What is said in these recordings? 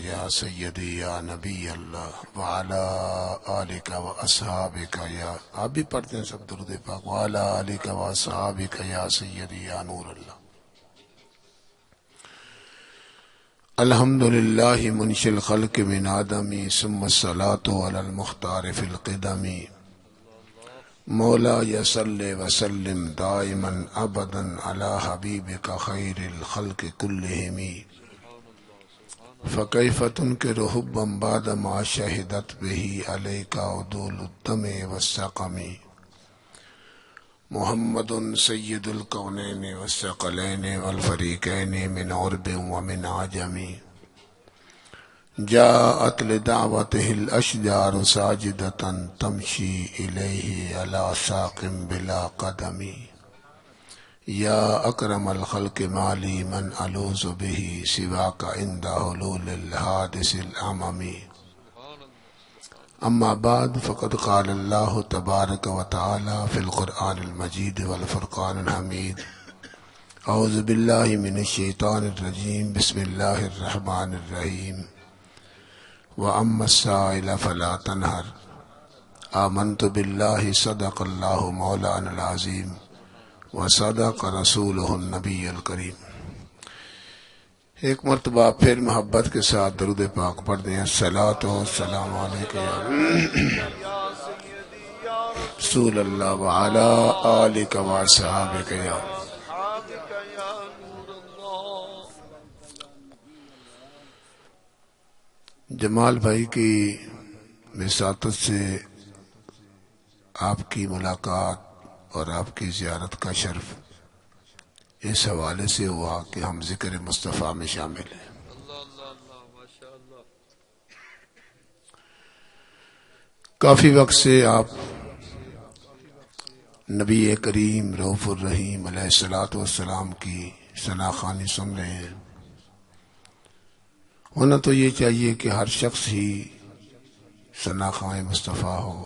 یا سیدی یا نبی اللہ وعلا آلک و اصحابک یا، آپ بھی پڑھتے ہیں سب درود پاک، وعلا آلک و اصحابک یا سیدی یا نور اللہ۔ الحمدللہ منشی الخلق من آدمی ثم الصلاة علی المختار فی القدم، مولا یصلی وسلم دائما ابدا علی حبیبک خیر الخلق کلہم، فکیف تنکر حبا بعد ما شہدت بہ علیک عدول الدم والسقم، محمد سید الکونین والثقلین والفریقین من عرب ومن عجم، جاءت لدعوته الاشجار ساجدة تمشی الیہ علی ساق بلا قدم، یا اکرم الخلق مالی من الوذ بہ سواک عند حلول الحادث الامم، اما بعد فقد قال اللہ تبارک و تعالی فی القرآن المجید والفرقان الحمید، اعوذ باللہ من الشیطان الرجیم، بسم اللہ الرحمن الرحیم، وَأَمَّا السَّائِلَ فَلَا تَنْهَرْ، آمنت باللہ صدق اللہ مولانا العظیم وصدق رسولہ النبی الکریم۔ ایک مرتبہ پھر محبت کے ساتھ درود پاک پڑھ دیں، الصلاۃ والسلام علیک یا رسول اللہ وعلی آلک واصحابک یا۔ جمال بھائی کی وساطت سے آپ کی ملاقات اور آپ کی زیارت کا شرف اس حوالے سے ہوا کہ ہم ذکر مصطفیٰ میں شامل ہیں۔ کافی وقت سے آپ نبی کریم رؤوف الرحیم علیہ الصلوۃ والسلام کی ثنا خوانی سن رہے ہیں۔ ہونا تو یہ چاہیے کہ ہر شخص ہی ثنا خوان مصطفیٰ ہو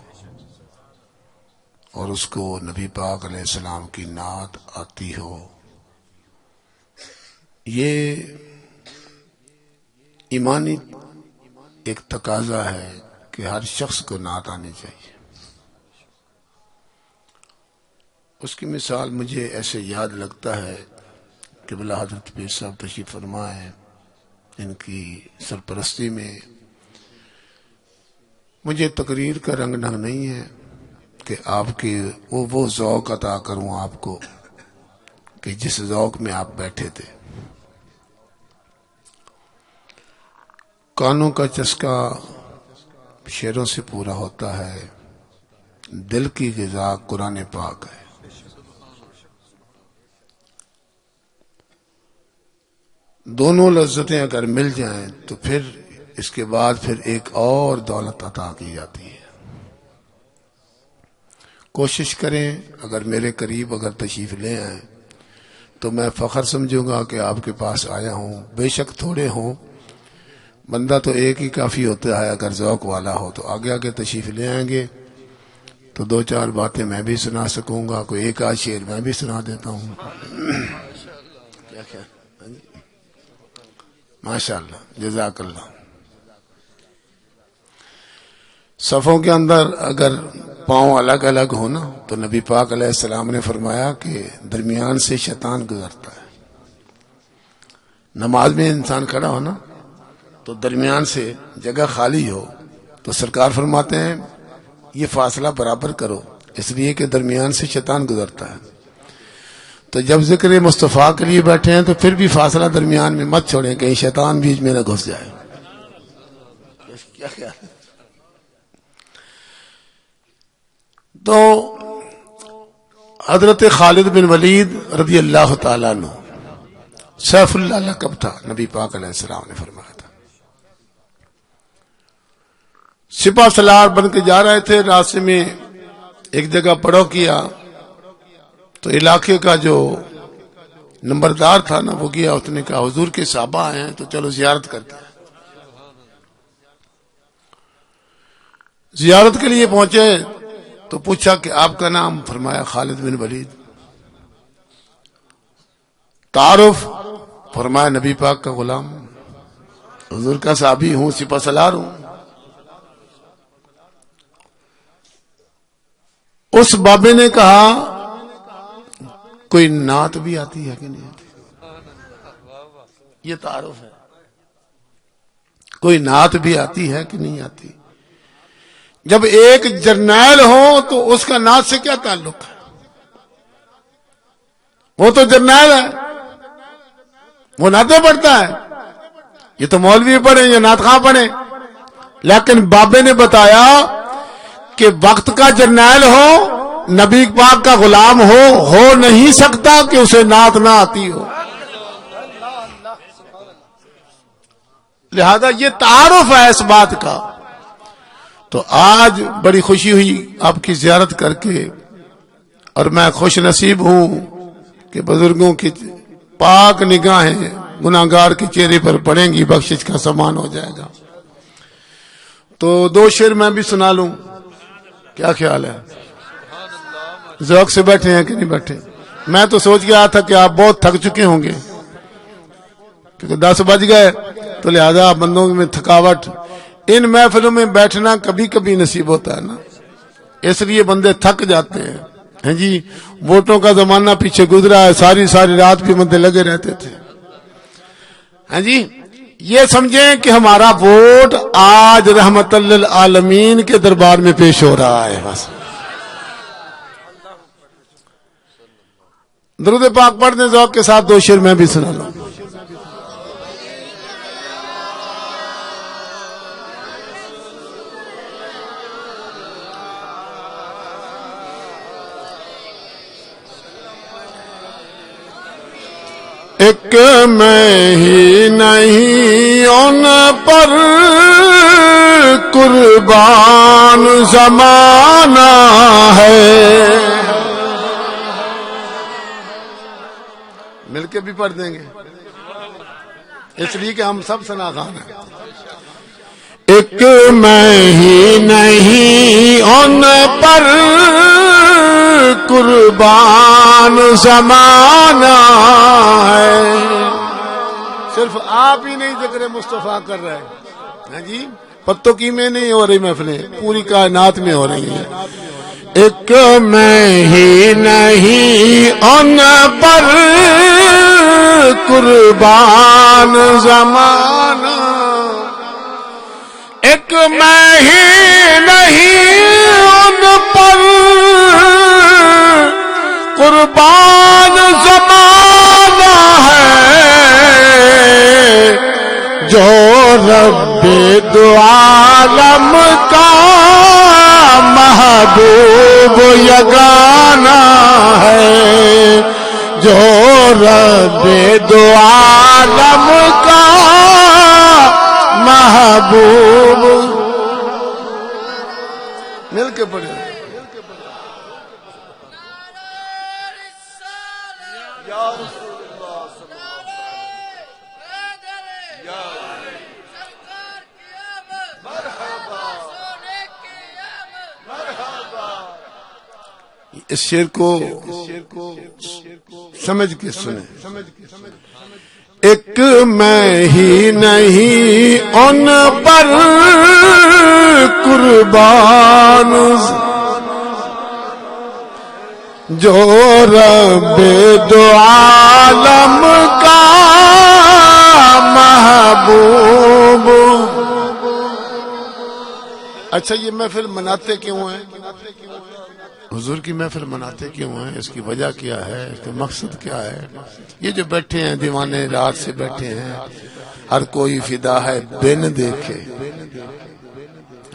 اور اس کو نبی پاک علیہ السلام کی نعت آتی ہو۔ یہ ایمانی ایک تقاضا ہے کہ ہر شخص کو نعت آنی چاہیے۔ اس کی مثال مجھے ایسے یاد لگتا ہے کہ بلا حضرت پیر صاحب تشریف فرما ہے، ان کی سرپرستی میں مجھے تقریر کا رنگ ڈھنگ نہیں ہے کہ آپ کی وہ ذوق عطا کروں آپ کو کہ جس ذوق میں آپ بیٹھے تھے۔ کانوں کا چسکا شعروں سے پورا ہوتا ہے، دل کی غذا قرآن پاک ہے۔ دونوں لذتیں اگر مل جائیں تو پھر اس کے بعد پھر ایک اور دولت عطا کی جاتی ہے۔ کوشش کریں اگر میرے قریب اگر تشریف لے آئیں تو میں فخر سمجھوں گا کہ آپ کے پاس آیا ہوں، بے شک تھوڑے ہوں، بندہ تو ایک ہی کافی ہوتا ہے، اگر ذوق والا ہو تو آگے آگے تشریف لے آئیں گے تو دو چار باتیں میں بھی سنا سکوں گا، کوئی ایک آدھ شعر میں بھی سنا دیتا ہوں۔ کیا خیال؟ ماشاءاللہ، جزاک اللہ۔ صفوں کے اندر اگر پاؤں الگ الگ ہو نا تو نبی پاک علیہ السلام نے فرمایا کہ درمیان سے شیطان گزرتا ہے۔ نماز میں انسان کھڑا ہو نا تو درمیان سے جگہ خالی ہو تو سرکار فرماتے ہیں یہ فاصلہ برابر کرو، اس لیے کہ درمیان سے شیطان گزرتا ہے۔ تو جب ذکر مصطفیٰ کے لیے بیٹھے ہیں تو پھر بھی فاصلہ درمیان میں مت چھوڑیں، کہیں شیطان بیچ میں نہ گھس جائے۔ کیا خیال ہے؟ تو حضرت خالد بن ولید رضی اللہ تعالیٰ عنہ سیف اللہ لقب تھا، نبی پاک علیہ السلام نے فرمایا تھا۔ سپہ سالار بن کے جا رہے تھے، راستے میں ایک جگہ پڑاؤ کیا تو علاقے کا جو نمبردار تھا نا وہ گیا، اس نے کہا حضور کے صحابہ آئے ہیں تو چلو زیارت کرتے ہیں۔ زیارت کے لیے پہنچے تو پوچھا کہ آپ کا نام؟ فرمایا خالد بن ولید۔ تعارف؟ فرمایا نبی پاک کا غلام۔ حضور کا صحابی ہوں، سپہ سالار ہوں. اس بابے نے کہا کوئی نعت بھی آتی ہے کہ نہیں آتی؟ یہ تعارف ہے. کوئی نعت بھی آتی ہے کہ نہیں آتی؟ جب ایک جرنیل ہو تو اس کا نعت سے کیا تعلق ہے؟ وہ تو جرنیل ہے، وہ نعتیں پڑھتا ہے. یہ تو مولوی پڑھیں یا نعت خواں پڑھیں، لیکن بابے نے بتایا کہ وقت کا جرنیل ہو، نبی پاک کا غلام ہو نہیں سکتا کہ اسے نعت نہ آتی ہو. لہذا یہ تعارف ہے اس بات کا. تو آج بڑی خوشی ہوئی آپ کی زیارت کر کے، اور میں خوش نصیب ہوں کہ بزرگوں کی پاک نگاہیں گناہگار کے چہرے پر پڑیں گی، بخشش کا سامان ہو جائے گا. تو 2 شعر میں بھی سنا لوں، کیا خیال ہے؟ ذوق سے بیٹھے ہیں کہ نہیں بیٹھے؟ میں تو سوچ گیا تھا کہ آپ بہت تھک چکے ہوں گے، کیونکہ 10 بج گئے، تو لہذا بندوں میں تھکاوٹ. ان محفلوں میں بیٹھنا کبھی کبھی نصیب ہوتا ہے نا، اس لیے بندے تھک جاتے ہیں. ہاں جی، ووٹوں کا زمانہ پیچھے گزرا ہے، ساری رات بھی بندے لگے رہتے تھے. ہاں جی، یہ سمجھیں کہ ہمارا ووٹ آج رحمت للعالمین کے دربار میں پیش ہو رہا ہے. بس درود پاک پڑھ دیں ذوق کے ساتھ. 2 شعر میں بھی سنا لوں. ایک میں ہی نہیں ان پر قربان زمانہ ہے. مل کے بھی پڑھ دیں گے اس لیے کہ ہم سب ثنا خوان ہیں. ایک میں ہی نہیں ان پر قربان زمانہ ہے. صرف آپ ہی نہیں ذکر مصطفیٰ کر رہے ہیں. ہاں جی، پتوں کی میں نہیں ہو رہی محفلیں، پوری کائنات میں ہو رہی ہیں. ایک میں ہی نہیں ان پر قربان زمانہ، ایک میں ہی نہیں ان پر قربان زمانہ ہے، جو رب دو عالم کا محبوب یگانہ ہے، جو رب دو عالم کا محبوب. مل کے پڑھیں. اس شعر کو سمجھ کے سنیں. ایک میں ہی نہیں ان پر قربان، جو رب دو عالم کا محبوب. اچھا، یہ محفل مناتے کیوں ہیں؟ حضور کی محفل مناتے کیوں ہیں؟ اس کی وجہ کیا ہے؟ اس کا مقصد کیا ہے؟ یہ جو بیٹھے ہیں دیوانے رات سے بیٹھے ہیں، ہر کوئی فدا ہے بن دیکھے،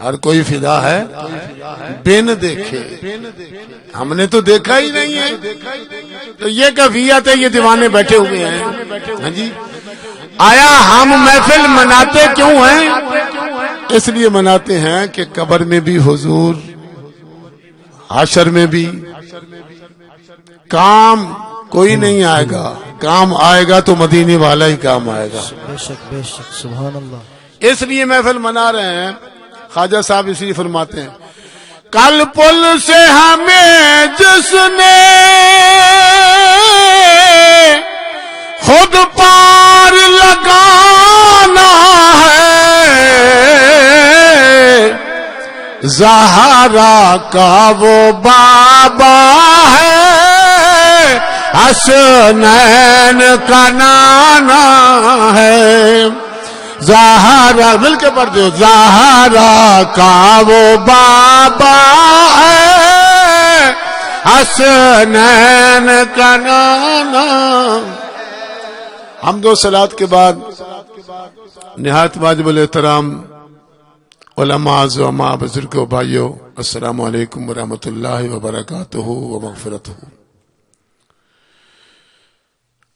ہر کوئی فدا ہے بن دیکھے. ہم نے تو دیکھا ہی نہیں ہے، تو یہ کیفیت ہے، یہ دیوانے بیٹھے ہوئے ہیں. ہاں جی، آیا ہم محفل مناتے کیوں ہیں؟ اس لیے مناتے ہیں کہ قبر میں بھی حضور، حشر میں بھی کام کوئی نہیں آئے گا. کام آئے گا تو مدینے والا ہی کام آئے گا. بے شک بے شک، سبحان اللہ. اس لیے محفل منا رہے ہیں. خواجہ صاحب اس لیے فرماتے ہیں، کل پل سے ہمیں جس نے خود پار لگانا ہے، زہرا کا وہ بابا ہے، حسنین کا نانا ہے، زہرا مل کے پڑھ دو، زہرا کا وہ بابا ہے، حسنین کا نانا۔ حمد و صلات کے بعد نہایت واجب الاحترام علماء زعماء بزرگوں بھائیوں، السلام علیکم ورحمۃ اللہ وبرکاتہ ومغفرتہ۔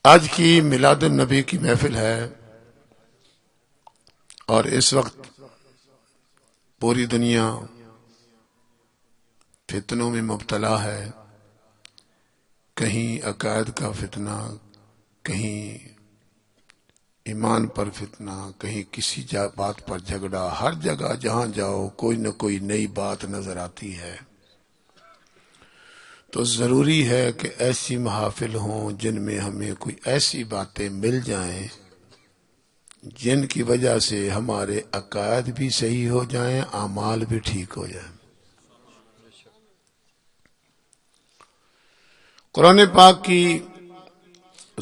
آج کی میلاد النبی کی محفل ہے اور اس وقت پوری دنیا فتنوں میں مبتلا ہے، کہیں عقائد کا فتنہ، کہیں ایمان پر فتنہ، کہیں کسی بات پر جھگڑا، ہر جگہ جہاں جاؤ کوئی نہ کوئی نئی بات نظر آتی ہے۔ تو ضروری ہے کہ ایسی محافل ہوں جن میں ہمیں کوئی ایسی باتیں مل جائیں جن کی وجہ سے ہمارے عقائد بھی صحیح ہو جائیں، اعمال بھی ٹھیک ہو جائیں۔ قرآن پاک کی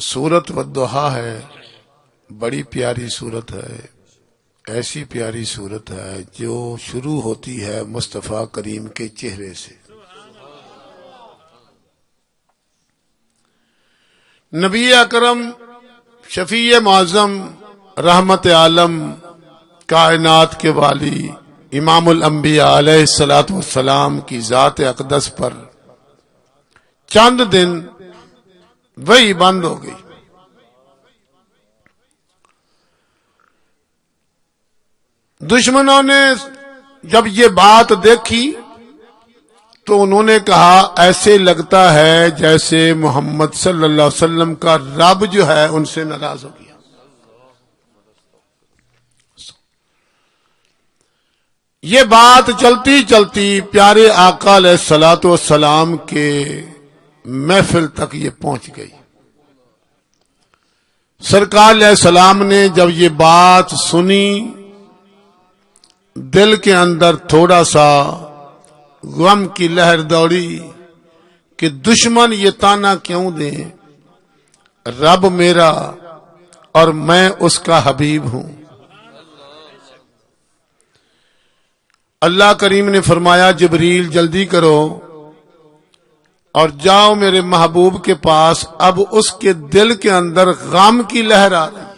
سورت والضحیٰ ہے، بڑی پیاری سورت ہے، ایسی پیاری سورت ہے جو شروع ہوتی ہے مصطفیٰ کریم کے چہرے سے۔ نبی اکرم شفیع معظم رحمت عالم کائنات کے والی امام الانبیاء علیہ الصلوۃ والسلام کی ذات اقدس پر چند دن وہی بند ہو گئی۔ دشمنوں نے جب یہ بات دیکھی تو انہوں نے کہا ایسے لگتا ہے جیسے محمد صلی اللہ علیہ وسلم کا رب جو ہے ان سے ناراض ہو گیا۔ یہ بات چلتی چلتی پیارے آقا علیہ الصلوۃ والسلام کے محفل تک یہ پہنچ گئی۔ سرکار علیہ السلام نے جب یہ بات سنی، دل کے اندر تھوڑا سا غم کی لہر دوڑی کہ دشمن یہ تانا کیوں دیں، رب میرا اور میں اس کا حبیب ہوں۔ اللہ کریم نے فرمایا جبریل جلدی کرو اور جاؤ میرے محبوب کے پاس، اب اس کے دل کے اندر غم کی لہر آ رہی ہے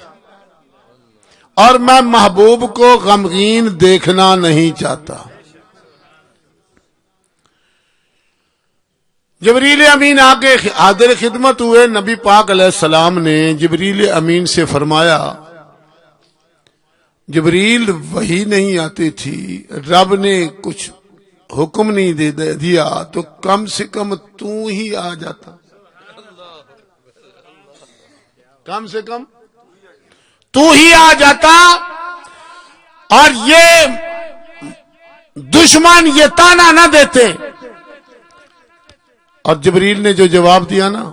اور میں محبوب کو غمگین دیکھنا نہیں چاہتا۔ جبریل امین آگے حاضر خدمت ہوئے، نبی پاک علیہ السلام نے جبریل امین سے فرمایا جبریل وحی نہیں آتی تھی، رب نے کچھ حکم نہیں دیا تو کم سے کم تو ہی آ جاتا، کم سے کم تو ہی آ جاتا اور یہ دشمن یہ تانا نہ دیتے۔ اور جبریل نے جو جواب دیا نا،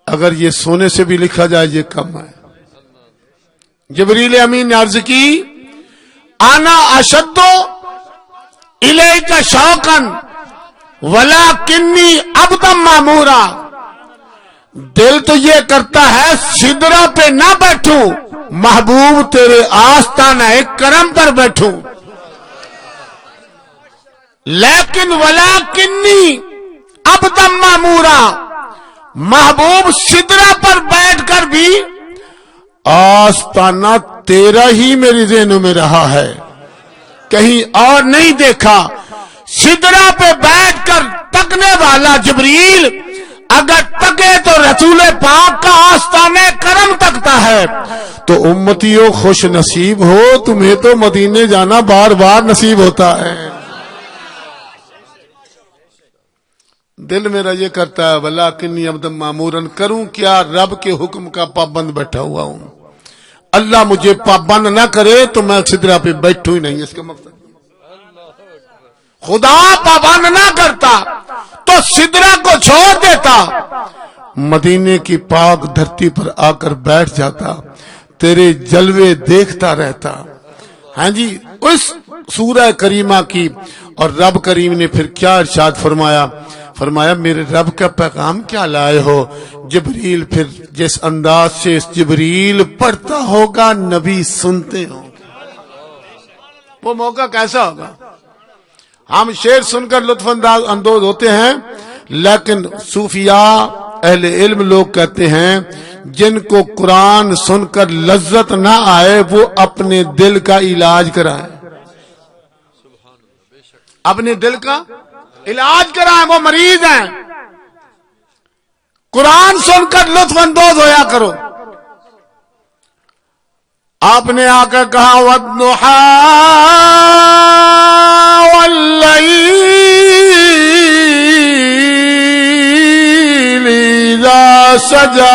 اگر یہ سونے سے بھی لکھا جائے یہ کم ہے۔ جبریل امین نے عرض کی آنا اشد الیک شوقا ولکنی عبدا مامورا، دل تو یہ کرتا ہے سدرہ پہ نہ بیٹھوں، محبوب تیرے آستانہ کرم پر بیٹھوں، لیکن ولکنی عبدا مامورا، محبوب سدرہ پر بیٹھ کر بھی آستانہ تیرا ہی میری ذہنوں میں رہا ہے، کہیں اور نہیں دیکھا۔ سدرہ پہ بیٹھ کر تکنے والا جبریل اگر تکے تو رسول پاک کا آستانہ کرم تکتا ہے، تو امتیوں خوش نصیب ہو، تمہیں تو مدینے جانا بار بار نصیب ہوتا ہے۔ دل میرا یہ کرتا ہے وَلَٰكِنِّي عَبْدًا مَّأْمُورًا، کروں کیا، رب کے حکم کا پابند بیٹھا ہوا ہوں، اللہ مجھے پابند نہ کرے تو میں سدرہ پہ بیٹھوں ہی نہیں۔ اس کا مقصد خدا پابند نہ کرتا تو سدرہ کو چھوڑ دیتا، مدینے کی پاک دھرتی پر آ کر بیٹھ جاتا، تیرے جلوے دیکھتا رہتا۔ ہاں جی، اس سورہ کریمہ کی، اور رب کریم نے پھر کیا ارشاد فرمایا میرے رب کا پیغام کیا لائے ہو؟ جبریل پھر جس انداز سے جبریل پڑھتا ہوگا نبی سنتے ہوں، وہ موقع کیسا ہوگا؟ ہم شعر سن کر لطف اندوز ہوتے ہیں، لیکن صوفیاء اہل علم لوگ کہتے ہیں جن کو قرآن سن کر لذت نہ آئے وہ اپنے دل کا علاج کرائیں، اپنے دل کا علاج کرائیں، وہ مریض ہیں۔ قرآن سن کر لطف اندوز ہویا کرو۔ آپ نے آ کر کہا وَالضُّحَىٰ وَاللَّيْلِ إِذَا سَجَىٰ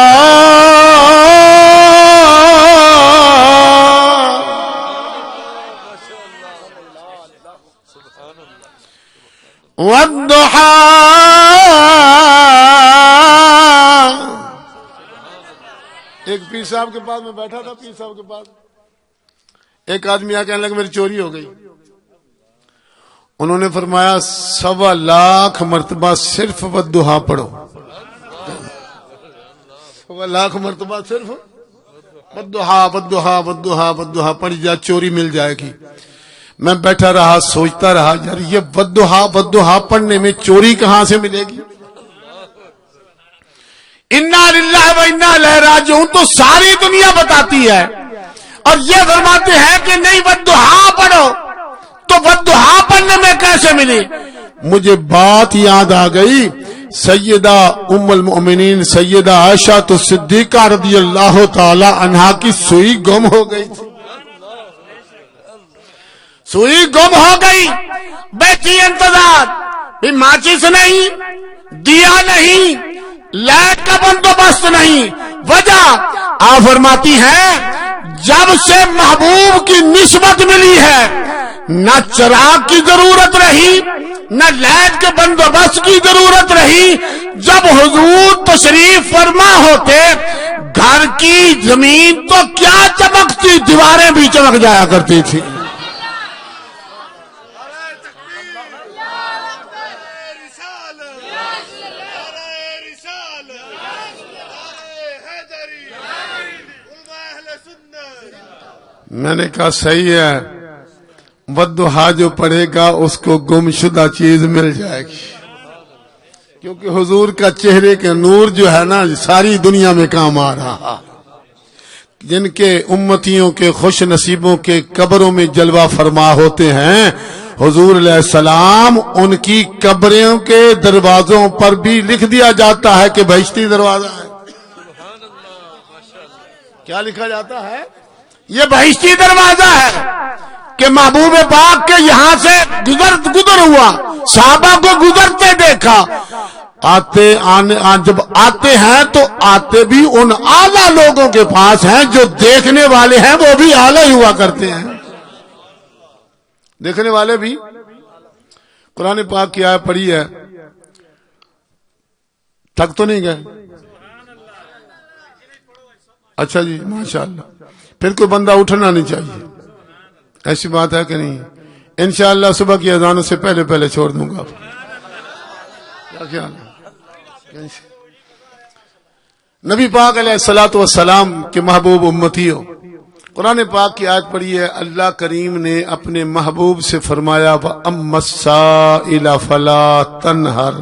ایک پیر صاحب کے پاس میں بیٹھا تھا، پیر صاحب کے پاس ایک آدمی آ کہنے لگا میری چوری ہو گئی۔ انہوں نے فرمایا 1.25 لاکھ مرتبہ صرف والضحیٰ پڑھو، 1.25 لاکھ مرتبہ صرف والضحیٰ پڑھی جا، چوری مل جائے گی۔ میں بیٹھا رہا سوچتا رہا یار یہ والضحیٰ پڑھنے میں چوری کہاں سے ملے گی؟ انا للہ و انا الیہ راجعون تو ساری دنیا بتاتی ہے، اور یہ فرماتے ہیں کہ نہیں والضحیٰ پڑھو، تو والضحیٰ پڑھنے میں کیسے ملی؟ مجھے بات یاد آ گئی، سیدہ ام المؤمنین سیدہ عائشہ تو صدیقہ رضی اللہ تعالی عنہا کی سوئی گم ہو گئی تھی، سوئی گم ہو گئی، بیٹھی انتظار، بھی ماچس نہیں، دیا نہیں، لائٹ کا بندوبست نہیں، وجہ آپ فرماتی ہیں جب سے محبوب کی نسبت ملی ہے نہ چراغ کی ضرورت رہی نہ لائٹ کے بندوبست کی ضرورت رہی۔ جب حضور تشریف فرما ہوتے گھر کی زمین تو کیا چمکتی، دیواریں بھی چمک جایا کرتی تھی۔ میں نے کہا صحیح ہے، والضحیٰ جو پڑھے گا اس کو گمشدہ چیز مل جائے گی، کیونکہ حضور کا چہرے کے نور جو ہے نا ساری دنیا میں کام آ رہا۔ جن کے امتیوں کے خوش نصیبوں کے قبروں میں جلوہ فرما ہوتے ہیں حضور علیہ السلام، ان کی قبروں کے دروازوں پر بھی لکھ دیا جاتا ہے کہ بہشتی دروازہ ہے۔ کیا لکھا جاتا ہے؟ یہ بہشتی دروازہ ہے کہ محبوب پاک کے یہاں سے گزر ہوا، صحابہ کو گزرتے دیکھا، جب آتے ہیں تو آتے بھی ان اعلیٰ لوگوں کے پاس ہیں، جو دیکھنے والے ہیں وہ بھی اعلیٰ ہی ہوا کرتے ہیں، دیکھنے والے بھی۔ قرآن پاک کی آیت پڑھی ہے، تھک تو نہیں گئے؟ اچھا جی ماشاءاللہ، پھر کوئی بندہ اٹھنا نہیں چاہیے، ایسی بات ہے کہ نہیں؟ انشاءاللہ صبح کی اذانوں سے پہلے چھوڑ دوں گا۔ کیا خیال ہے؟ نبی پاک علیہ الصلوۃ والسلام کے محبوب امتیوں، قرآن پاک کی آیت پڑھی ہے، اللہ کریم نے اپنے محبوب سے فرمایا وَأَمَّا السَّائِلَ فَلَا تَنْهَرْ،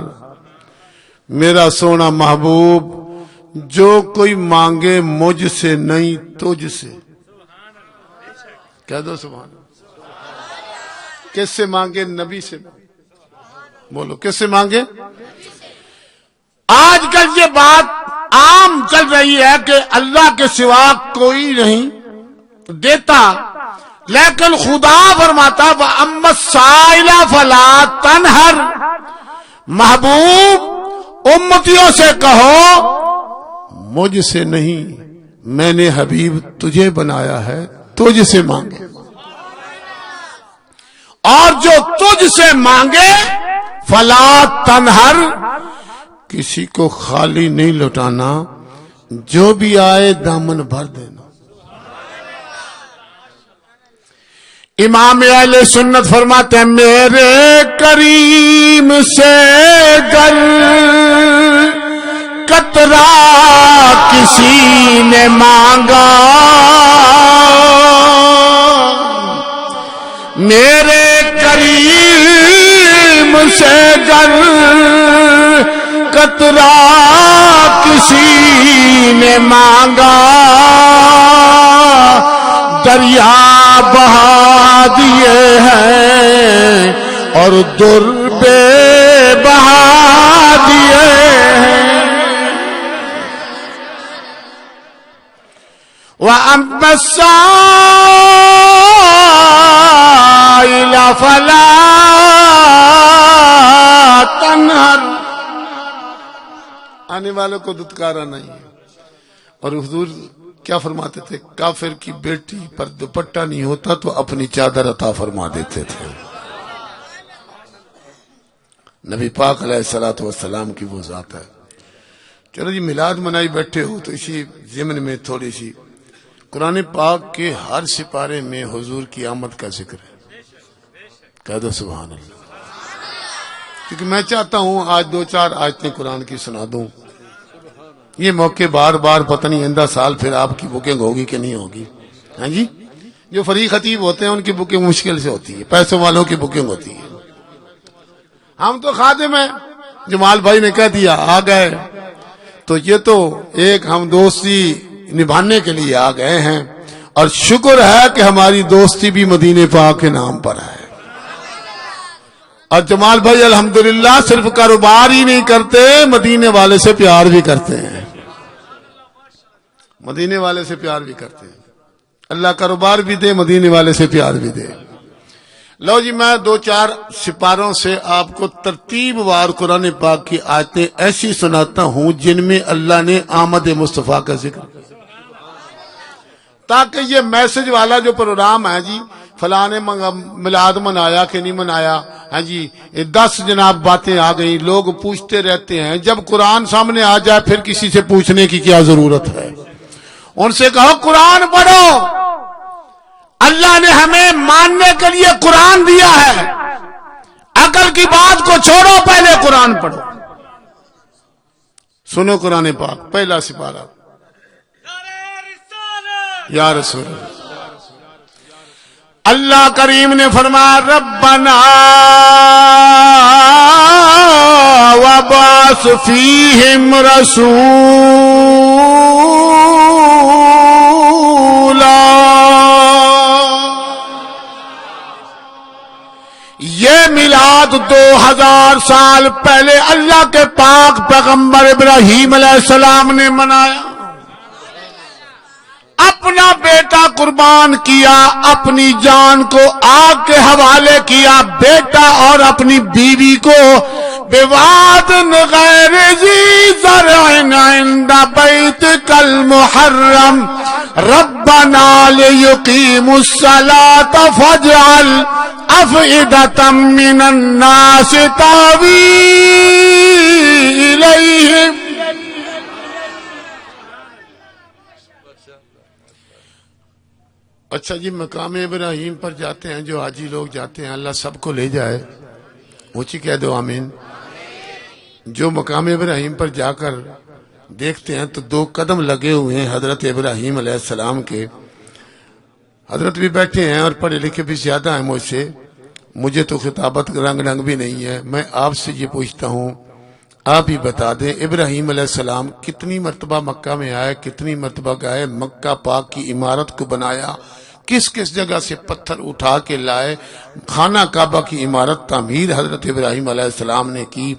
میرا سونا محبوب جو کوئی مانگے مجھ سے نہیں تجھ سے، کہہ دو سبحان اللہ۔ کس سے مانگے؟ نبی سے بولو، کس سے مانگے؟ آج کل یہ بات عام چل رہی ہے کہ اللہ کے سوا کوئی نہیں دیتا، لیکن خدا فرماتا وَأَمَّا السَّائِلَ فَلَا تَنْهَرْ، محبوب امتیوں سے کہو مجھ سے نہیں، میں نے حبیب تجھے بنایا ہے، تجھ سے مانگے، اور جو تجھ سے مانگے فلا تنہر، کسی کو خالی نہیں لوٹانا، جو بھی آئے دامن بھر دینا۔ امام اہل سنت فرماتے ہیں میرے کریم سے گر قطرہ کسی نے مانگا، میرے کریم سے گر قطرہ کسی نے مانگا، دریا بہا دیے ہیں اور در بے بہا دیے ہیں۔ وَأَمَّا السَّائِلَ فَلَا تَنْهَرْ، آنے والوں کو دھتکارا نہیں ہے۔ اور حضور کیا فرماتے تھے؟ کافر کی بیٹی پر دوپٹہ نہیں ہوتا تو اپنی چادر عطا فرما دیتے تھے۔ نبی پاک علیہ الصلوۃ والسلام کی وہ ذات ہے۔ چلو جی میلاد منائی بیٹھے ہو تو اسی ضمن میں تھوڑی سی قرآن پاک کے ہر سپارے میں حضور کی آمد کا ذکر ہے۔ کہہ دو سبحان اللہ، کیونکہ میں چاہتا ہوں آج 2-4 آیتیں قرآن کی سنا دوں۔ یہ موقع بار بار پتہ نہیں آئندہ سال پھر آپ کی بکنگ ہوگی کہ نہیں ہوگی۔ ہاں جی، جو فریق خطیب ہوتے ہیں ان کی بکنگ مشکل سے ہوتی ہے، پیسوں والوں کی بکنگ ہوتی ہے۔ ہم تو خادم ہیں، جمال بھائی نے کہہ دیا آ گئے، تو یہ تو ایک ہم دوستی نبھانے کے لیے آ گئے ہیں، اور شکر ہے کہ ہماری دوستی بھی مدینے پاک کے نام پر ہے۔ اور جمال بھائی الحمدللہ صرف کاروبار ہی نہیں کرتے، مدینے والے سے پیار بھی کرتے ہیں، مدینے والے سے پیار بھی کرتے ہیں۔ اللہ کاروبار بھی دے، مدینے والے سے پیار بھی دے۔ لو جی میں 2-4 سپاروں سے آپ کو ترتیب وار قرآن پاک کی آیتیں ایسی سناتا ہوں جن میں اللہ نے آمد مصطفیٰ کا ذکر، تاکہ یہ میسج والا جو پروگرام ہے جی فلاں نے میلاد منایا کہ نہیں منایا، ہاں جی 10 جناب باتیں آ گئی، لوگ پوچھتے رہتے ہیں، جب قرآن سامنے آ جائے پھر کسی سے پوچھنے کی کیا ضرورت ہے؟ ان سے کہو قرآن پڑھو، اللہ نے ہمیں ماننے کے لیے قرآن دیا ہے، عقل کی بات کو چھوڑو، پہلے قرآن پڑھو۔ سنو قرآن پاک پہلا سپارہ، یا رسول اللہ کریم نے فرمایا ربنا وبعث فیہم رسولا، یہ میلاد 2000 سال پہلے اللہ کے پاک پیغمبر ابراہیم علیہ السلام نے منایا، اپنا بیٹا قربان کیا، اپنی جان کو آگ کے حوالے کیا، بیٹا اور اپنی بیوی کو بواد غیر ذی زرع عند بیتک المحرم ربنا لیقیموا الصلاة فاجعل افئدة من الناس تهوی الیہم۔ اچھا جی مقام ابراہیم پر جاتے ہیں جو حاجی لوگ جاتے ہیں، اللہ سب کو لے جائے، اونچی کہہ دو آمین۔ جو مقام ابراہیم پر جا کر دیکھتے ہیں تو 2 قدم لگے ہوئے ہیں حضرت ابراہیم علیہ السلام کے، حضرت بھی بیٹھے ہیں اور پڑھے لکھے بھی زیادہ ہیں مجھ سے، مجھے تو خطابت رنگ بھی نہیں ہے، میں آپ سے یہ پوچھتا ہوں آپ ہی بتا دیں ابراہیم علیہ السلام کتنی مرتبہ مکہ میں آئے، کتنی مرتبہ گئے، مکہ پاک کی عمارت کو بنایا، کس کس جگہ سے پتھر اٹھا کے لائے، خانہ کعبہ کی عمارت تعمیر حضرت ابراہیم علیہ السلام نے کی،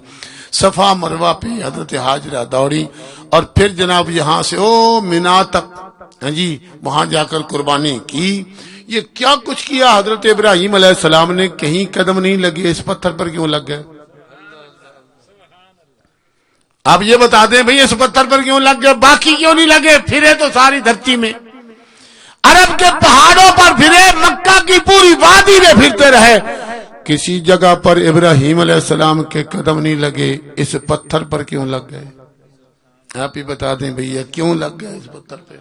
صفا مروہ پہ حضرت حاجرہ دوڑی، اور پھر جناب یہاں سے مینا تک ہاں جی وہاں جا کر قربانی کی۔ یہ کیا کچھ کیا حضرت ابراہیم علیہ السلام نے، کہیں قدم نہیں لگے، اس پتھر پر کیوں لگ گئے؟ آپ یہ بتا دیں بھئی اس پتھر پر کیوں لگ گئے، باقی کیوں نہیں لگے؟ پھرے تو ساری دھرتی میں، عرب کے پہاڑوں پر پھرے، مکہ کی پوری وادی میں پھرتے رہے، کسی جگہ پر ابراہیم علیہ السلام کے قدم نہیں لگے، اس پتھر پر کیوں لگ گئے؟ آپ ہی بتا دیں بھئی کیوں لگ گئے اس پتھر پہ؟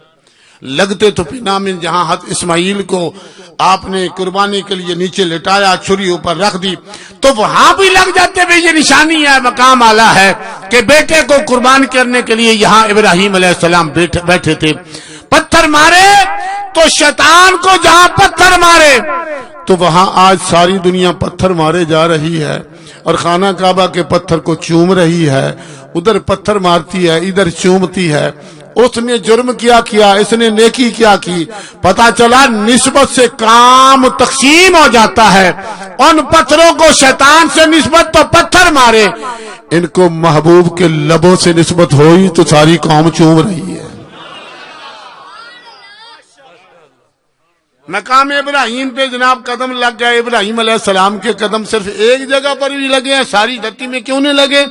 لگتے تو پنا میں جہاں حضرت اسماعیل کو آپ نے قربانی کے لیے نیچے لٹایا، چھری اوپر رکھ دی، تو وہاں بھی لگ جاتے بھی یہ نشانی ہے، مقام اعلیٰ ہے کہ بیٹے کو قربان کرنے کے لیے یہاں ابراہیم علیہ السلام بیٹھے تھے۔ پتھر مارے تو شیطان کو جہاں پتھر مارے تو وہاں آج ساری دنیا پتھر مارے جا رہی ہے، اور خانہ کعبہ کے پتھر کو چوم رہی ہے، ادھر پتھر مارتی ہے ادھر چومتی ہے۔ اس نے جرم کیا اس نے نیکی کیا کی، پتا چلا نسبت سے کام تقسیم ہو جاتا ہے۔ ان پتھروں کو شیطان سے نسبت تو پتھر مارے، ان کو محبوب کے لبوں سے نسبت ہوئی تو ساری قوم چوم رہی ہے۔ مقام ابراہیم پہ جناب قدم لگ گئے، ابراہیم علیہ السلام کے قدم صرف ایک جگہ پر بھی لگے ہیں، ساری دھرتی میں کیوں نہیں لگے؟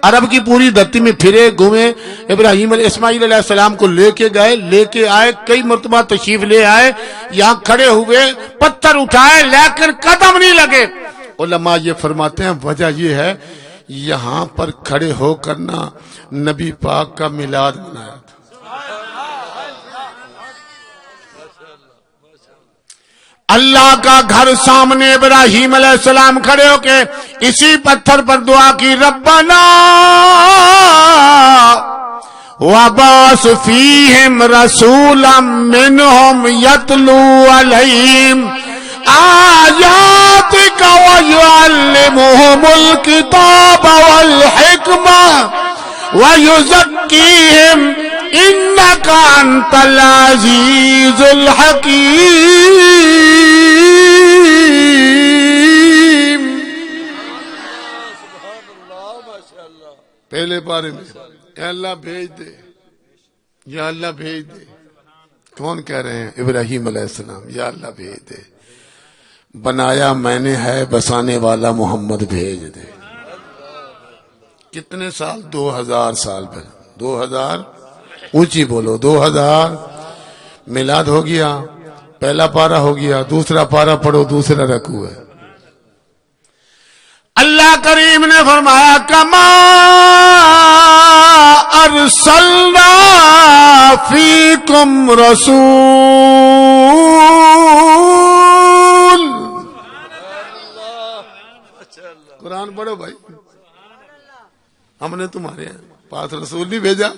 عرب کی پوری دھرتی میں پھرے گھومے، ابراہیم اسماعیل علیہ السلام کو لے کے آئے، کئی مرتبہ تشریف لے آئے، یہاں کھڑے ہوئے، پتھر اٹھائے، لیکن قدم نہیں لگے۔ علماء یہ فرماتے ہیں وجہ یہ ہے یہاں پر کھڑے ہو کرنا نبی پاک کا میلاد منایا تھا۔ اللہ کا گھر سامنے ابراہیم علیہ السلام کھڑے ہو کے اسی پتھر پر دعا کی، ربنا وبعث فیہم رسولا منہم یتلو علیہم آیاتک ویعلمہم الکتاب والحکمہ ویزکیہم انک انت العزیز الحکیم۔ پہلے بارے میں اے اللہ بھیج دے، یا اللہ بھیج دے، کون کہہ رہے ہیں؟ ابراہیم علیہ السلام، یا اللہ بھیج دے، بنایا میں نے ہے بسانے والا محمد بھیج دے۔ کتنے سال؟ 2000 سال پہ، 2000 اونچی بولو، 2000 میلاد ہو گیا، پہلا پارہ ہو گیا، دوسرا پارہ پڑھو، دوسرا رکوع ہے۔ اللہ کریم نے فرمایا کما ارسلنا فیکم رسول، قرآن پڑھو بھائی، ہم نے تمہارے پاس رسول نہیں بھیجا؟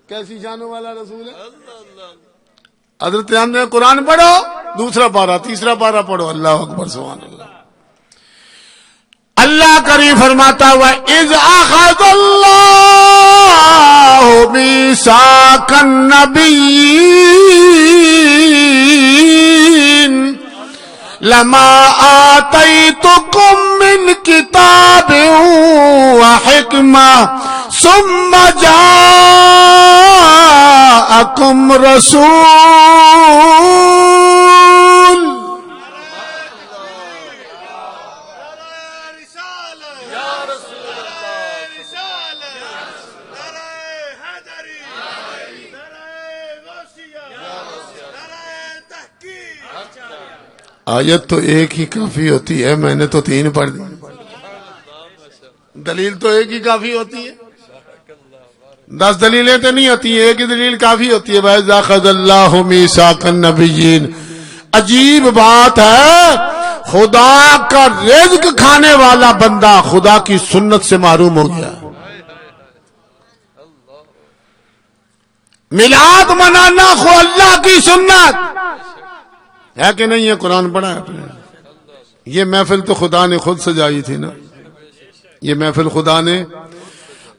کیسی شانوں والا رسول ہے حضرت، ہم نے قرآن پڑھو، دوسرا پارہ تیسرا پارہ پڑھو، اللہ اکبر سبحان اللہ۔ اللہ کریم فرماتا ہوا اذ اخذ اللہ میثاق النبیین لما آتیتکم من کتاب وحکمہ ثم جاءکم رسول آیت تو ایک ہی کافی ہوتی ہے، میں نے تو 3 پڑھ دی، دلیل تو ایک ہی کافی ہوتی ہے، 10 دلیلیں تو نہیں ہوتی ہیں، ایک ہی دلیل کافی ہوتی ہے۔ وَإِذْ أَخَذَ اللَّهُ مِيثَاقَ النَّبِيِّينَ، عجیب بات ہے، خدا کا رزق کھانے والا بندہ خدا کی سنت سے محروم ہو گیا۔ میلاد منانا خو اللہ کی سنت ہے کہ نہیں ہے؟ قرآن پڑھا ہے اپنے، یہ محفل تو خدا نے خود سجائی تھی نا، یہ محفل خدا نے،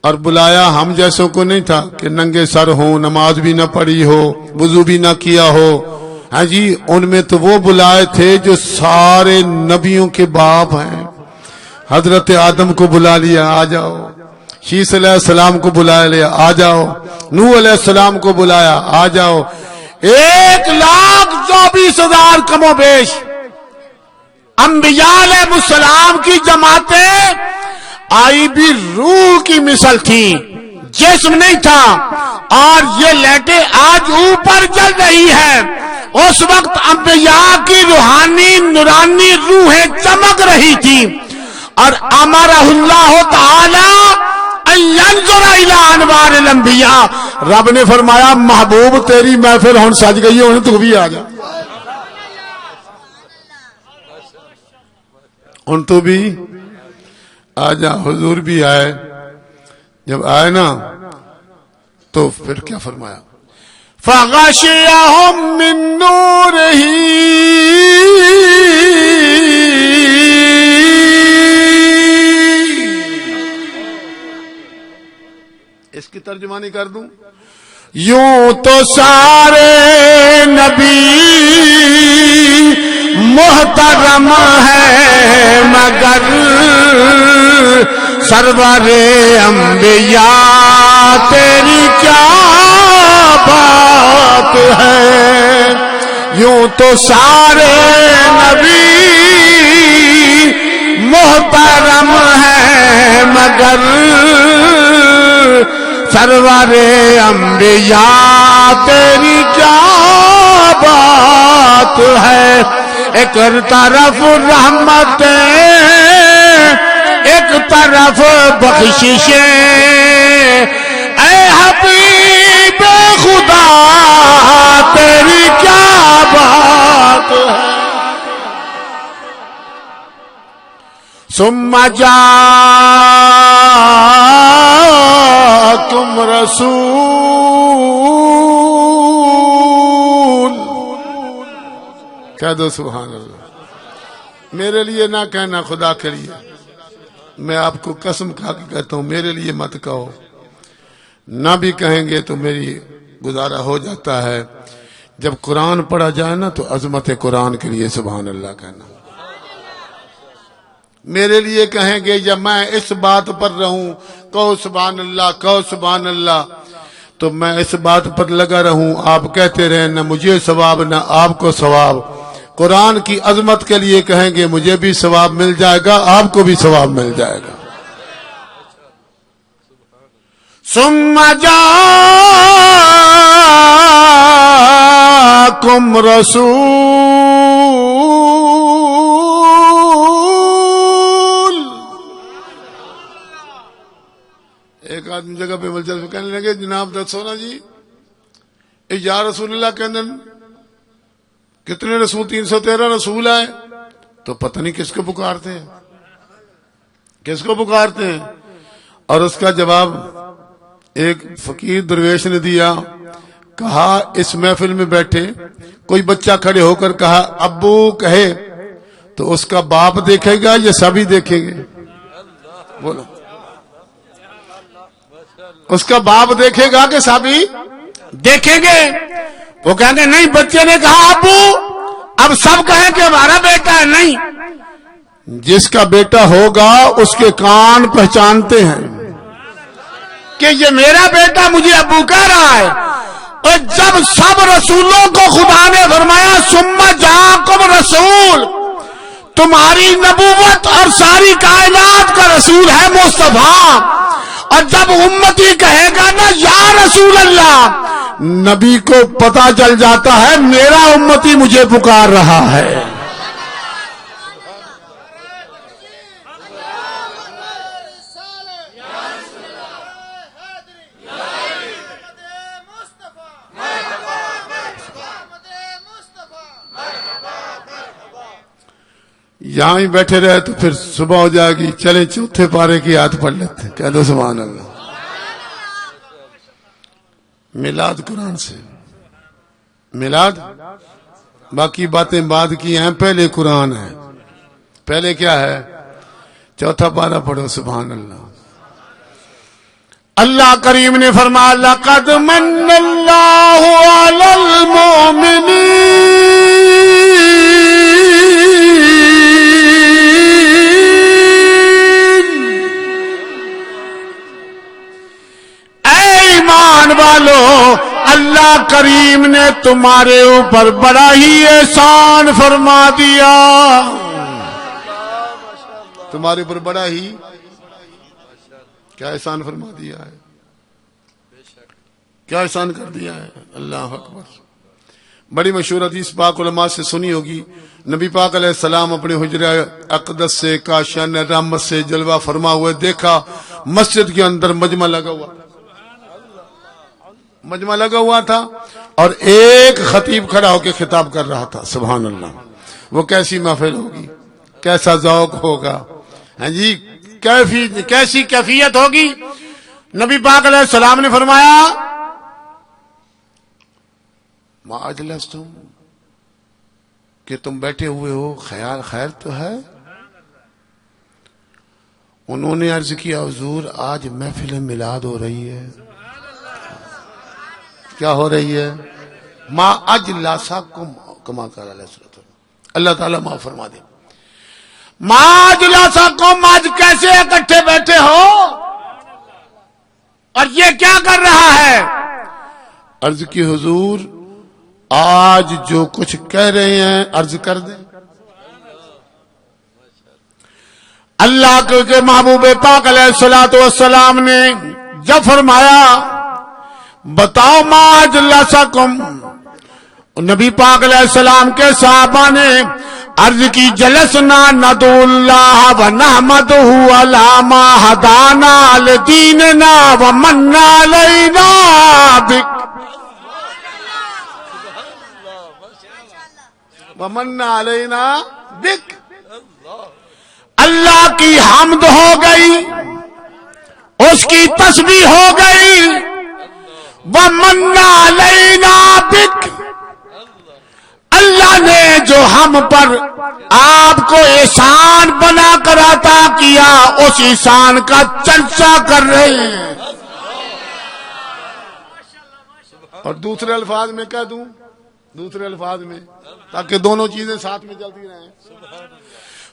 اور بلایا ہم جیسوں کو نہیں تھا کہ ننگے سر ہوں، نماز بھی نہ پڑھی ہو، وضو بھی نہ کیا ہو، ہاں جی، ان میں تو وہ بلائے تھے جو سارے نبیوں کے باپ ہیں۔ حضرت آدم کو بلا لیا، آ جاؤ، شیس علیہ السلام کو بلا لیا، آ جاؤ، نوح علیہ السلام کو بلایا، آ جاؤ، 1,24,000 کم و بیش انبیاء علیہ السلام کی جماعتیں آئی بھی روح کی مثل تھی، جسم نہیں تھا، اور یہ لہٹیں آج اوپر چل رہی ہے۔ اس وقت انبیاء کی روحانی نورانی روحیں چمک رہی تھی، اور امرہ اللہ تعالی ان ينظر الى انوار الانبیاء، رب نے فرمایا محبوب تیری محفل ہن سج گئی ہے، تو بھی آ جا، ہن تو بھی آ جا۔ حضور بھی آئے، جب آئے نا تو پھر کیا فرمایا؟ فَغَشِيَهُم مِّن نُّورِهِ اس کی ترجمانی کر دوں، یوں تو سارے نبی محترم ہے مگر سرور انبیاء تیری کیا بات ہے۔ یوں تو سارے نبی محترم ہے مگر سرور انبیاء تیری کیا بات ہے۔ ایک طرف رحمتیں ایک طرف بخششیں، اے حبیب خدا تیری کیا بات ہے۔ ثم جاءکم رسول، کہہ دو سبحان اللہ۔ میرے لیے نہ کہنا، خدا کے لیے میں آپ کو قسم کھا کے کہتا ہوں، میرے لیے مت کہو، نہ بھی کہیں گے تو میری گزارا ہو جاتا ہے۔ جب قرآن پڑھا جائے نا تو عظمت قرآن کے لیے سبحان اللہ کہنا۔ میرے لیے کہیں گے جب میں اس بات پر رہوں، کہو سبحان اللہ، کہو سبحان اللہ، تو میں اس بات پر لگا رہوں، آپ کہتے رہیں، نہ مجھے ثواب نہ آپ کو ثواب۔ قرآن کی عظمت کے لیے کہیں گے مجھے بھی ثواب مل جائے گا، آپ کو بھی ثواب مل جائے گا۔ ثم جاءکم رسول، ایک آدمی جگہ پہ ملچل کہنے لگے جناب دسو نا جی یا رسول اللہ کہنے کتنے رسول؟ 313 رسول آئے، تو پتہ نہیں کس کو پکارتے ہیں، کس کو پکارتے ہیں؟ اور اس کا جواب ایک فقیر درویش نے دیا، کہا اس محفل میں بیٹھے کوئی بچہ کھڑے ہو کر کہا ابو کہے تو اس کا باپ دیکھے گا یا سبھی دیکھیں گے؟ بولو، اس کا باپ دیکھے گا کہ سبھی دیکھیں گے؟ وہ کہتے نہیں، بچے نے کہا ابو، اب سب کہیں کہ ہمارا بیٹا ہے، نہیں، جس کا بیٹا ہوگا اس کے کان پہچانتے ہیں کہ یہ میرا بیٹا مجھے ابو کہہ رہا ہے۔ اور جب سب رسولوں کو خدا نے فرمایا ثم جاءکم رسول، تمہاری نبوت اور ساری کائنات کا رسول ہے مصطفیٰ، اور جب امتی کہے گا نا یا رسول اللہ، نبی کو پتا چل جاتا ہے میرا امتی مجھے پکار رہا ہے۔ یہاں ہی بیٹھے رہے تو پھر صبح ہو جائے گی، چلیں چوتھے پارے کی آیت پڑھ لیتے ہیں، کہہ دو سبحان اللہ۔ میلاد قرآن سے، میلاد باقی باتیں بعد کی ہیں، پہلے قرآن ہے۔ پہلے کیا ہے؟ چوتھا پارہ پڑھو سبحان اللہ۔ اللہ کریم نے فرمایا لقد من اللہ علی المؤمنین، اے ایمان والو، اللہ کریم نے تمہارے اوپر بڑا ہی احسان فرما دیا، تمہارے اوپر بڑا ہی کیا احسان فرما دیا ہے، کیا احسان کر دیا ہے، اللہ اکبر۔ بڑی مشہور حدیث پاک علماء سے سنی ہوگی، نبی پاک علیہ السلام اپنے حجرہ اقدس سے کاشان رحمت سے جلوہ فرما ہوئے دیکھا مسجد کے اندر مجمع لگا ہوا، مجمع لگا ہوا تھا اور ایک خطیب کھڑا ہو کے خطاب کر رہا تھا. سبحان اللہ. وہ کیسی محفل ہوگی, کیسا ذوق ہوگا, ہاں جی, کیسی کیفیت ہوگی. نبی پاک علیہ السلام نے فرمایا ما اجلستم, کہ تم بیٹھے ہوئے ہو, خیال خیر تو ہے. انہوں نے عرض کیا حضور آج محفل میلاد ہو رہی ہے. کیا ہو رہی ہے؟ ما اجلسکم کما قال علیہ الصلوۃ والسلام. اللہ تعالیٰ معاف فرما دے. ما اجلسکم, آج کیسے اکٹھے بیٹھے ہو اور یہ کیا کر رہا ہے؟ عرض کی حضور آج جو کچھ کہہ رہے ہیں عرض کر دیں. اللہ کے محبوب پاک علیہ الصلوۃ والسلام نے جب فرمایا بتاؤ ما اجلسکم, نبی پاک علیہ السلام کے صحابہ نے عرض کی جلسنا ندعو اللہ و نحمدہ علی ما ہدانا لدیننا و من علینا بک ومن علینا بک. اللہ کی حمد ہو گئی, اس کی تسبیح ہو گئی. ومن علینا بک, اللہ نے جو ہم پر آپ کو احسان بنا کر عطا کیا اس احسان کا چرچا کر رہے ہیں. اور دوسرے الفاظ میں کہہ دوں, دوسرے الفاظ میں, تاکہ دونوں چیزیں ساتھ میں چلتی رہیں.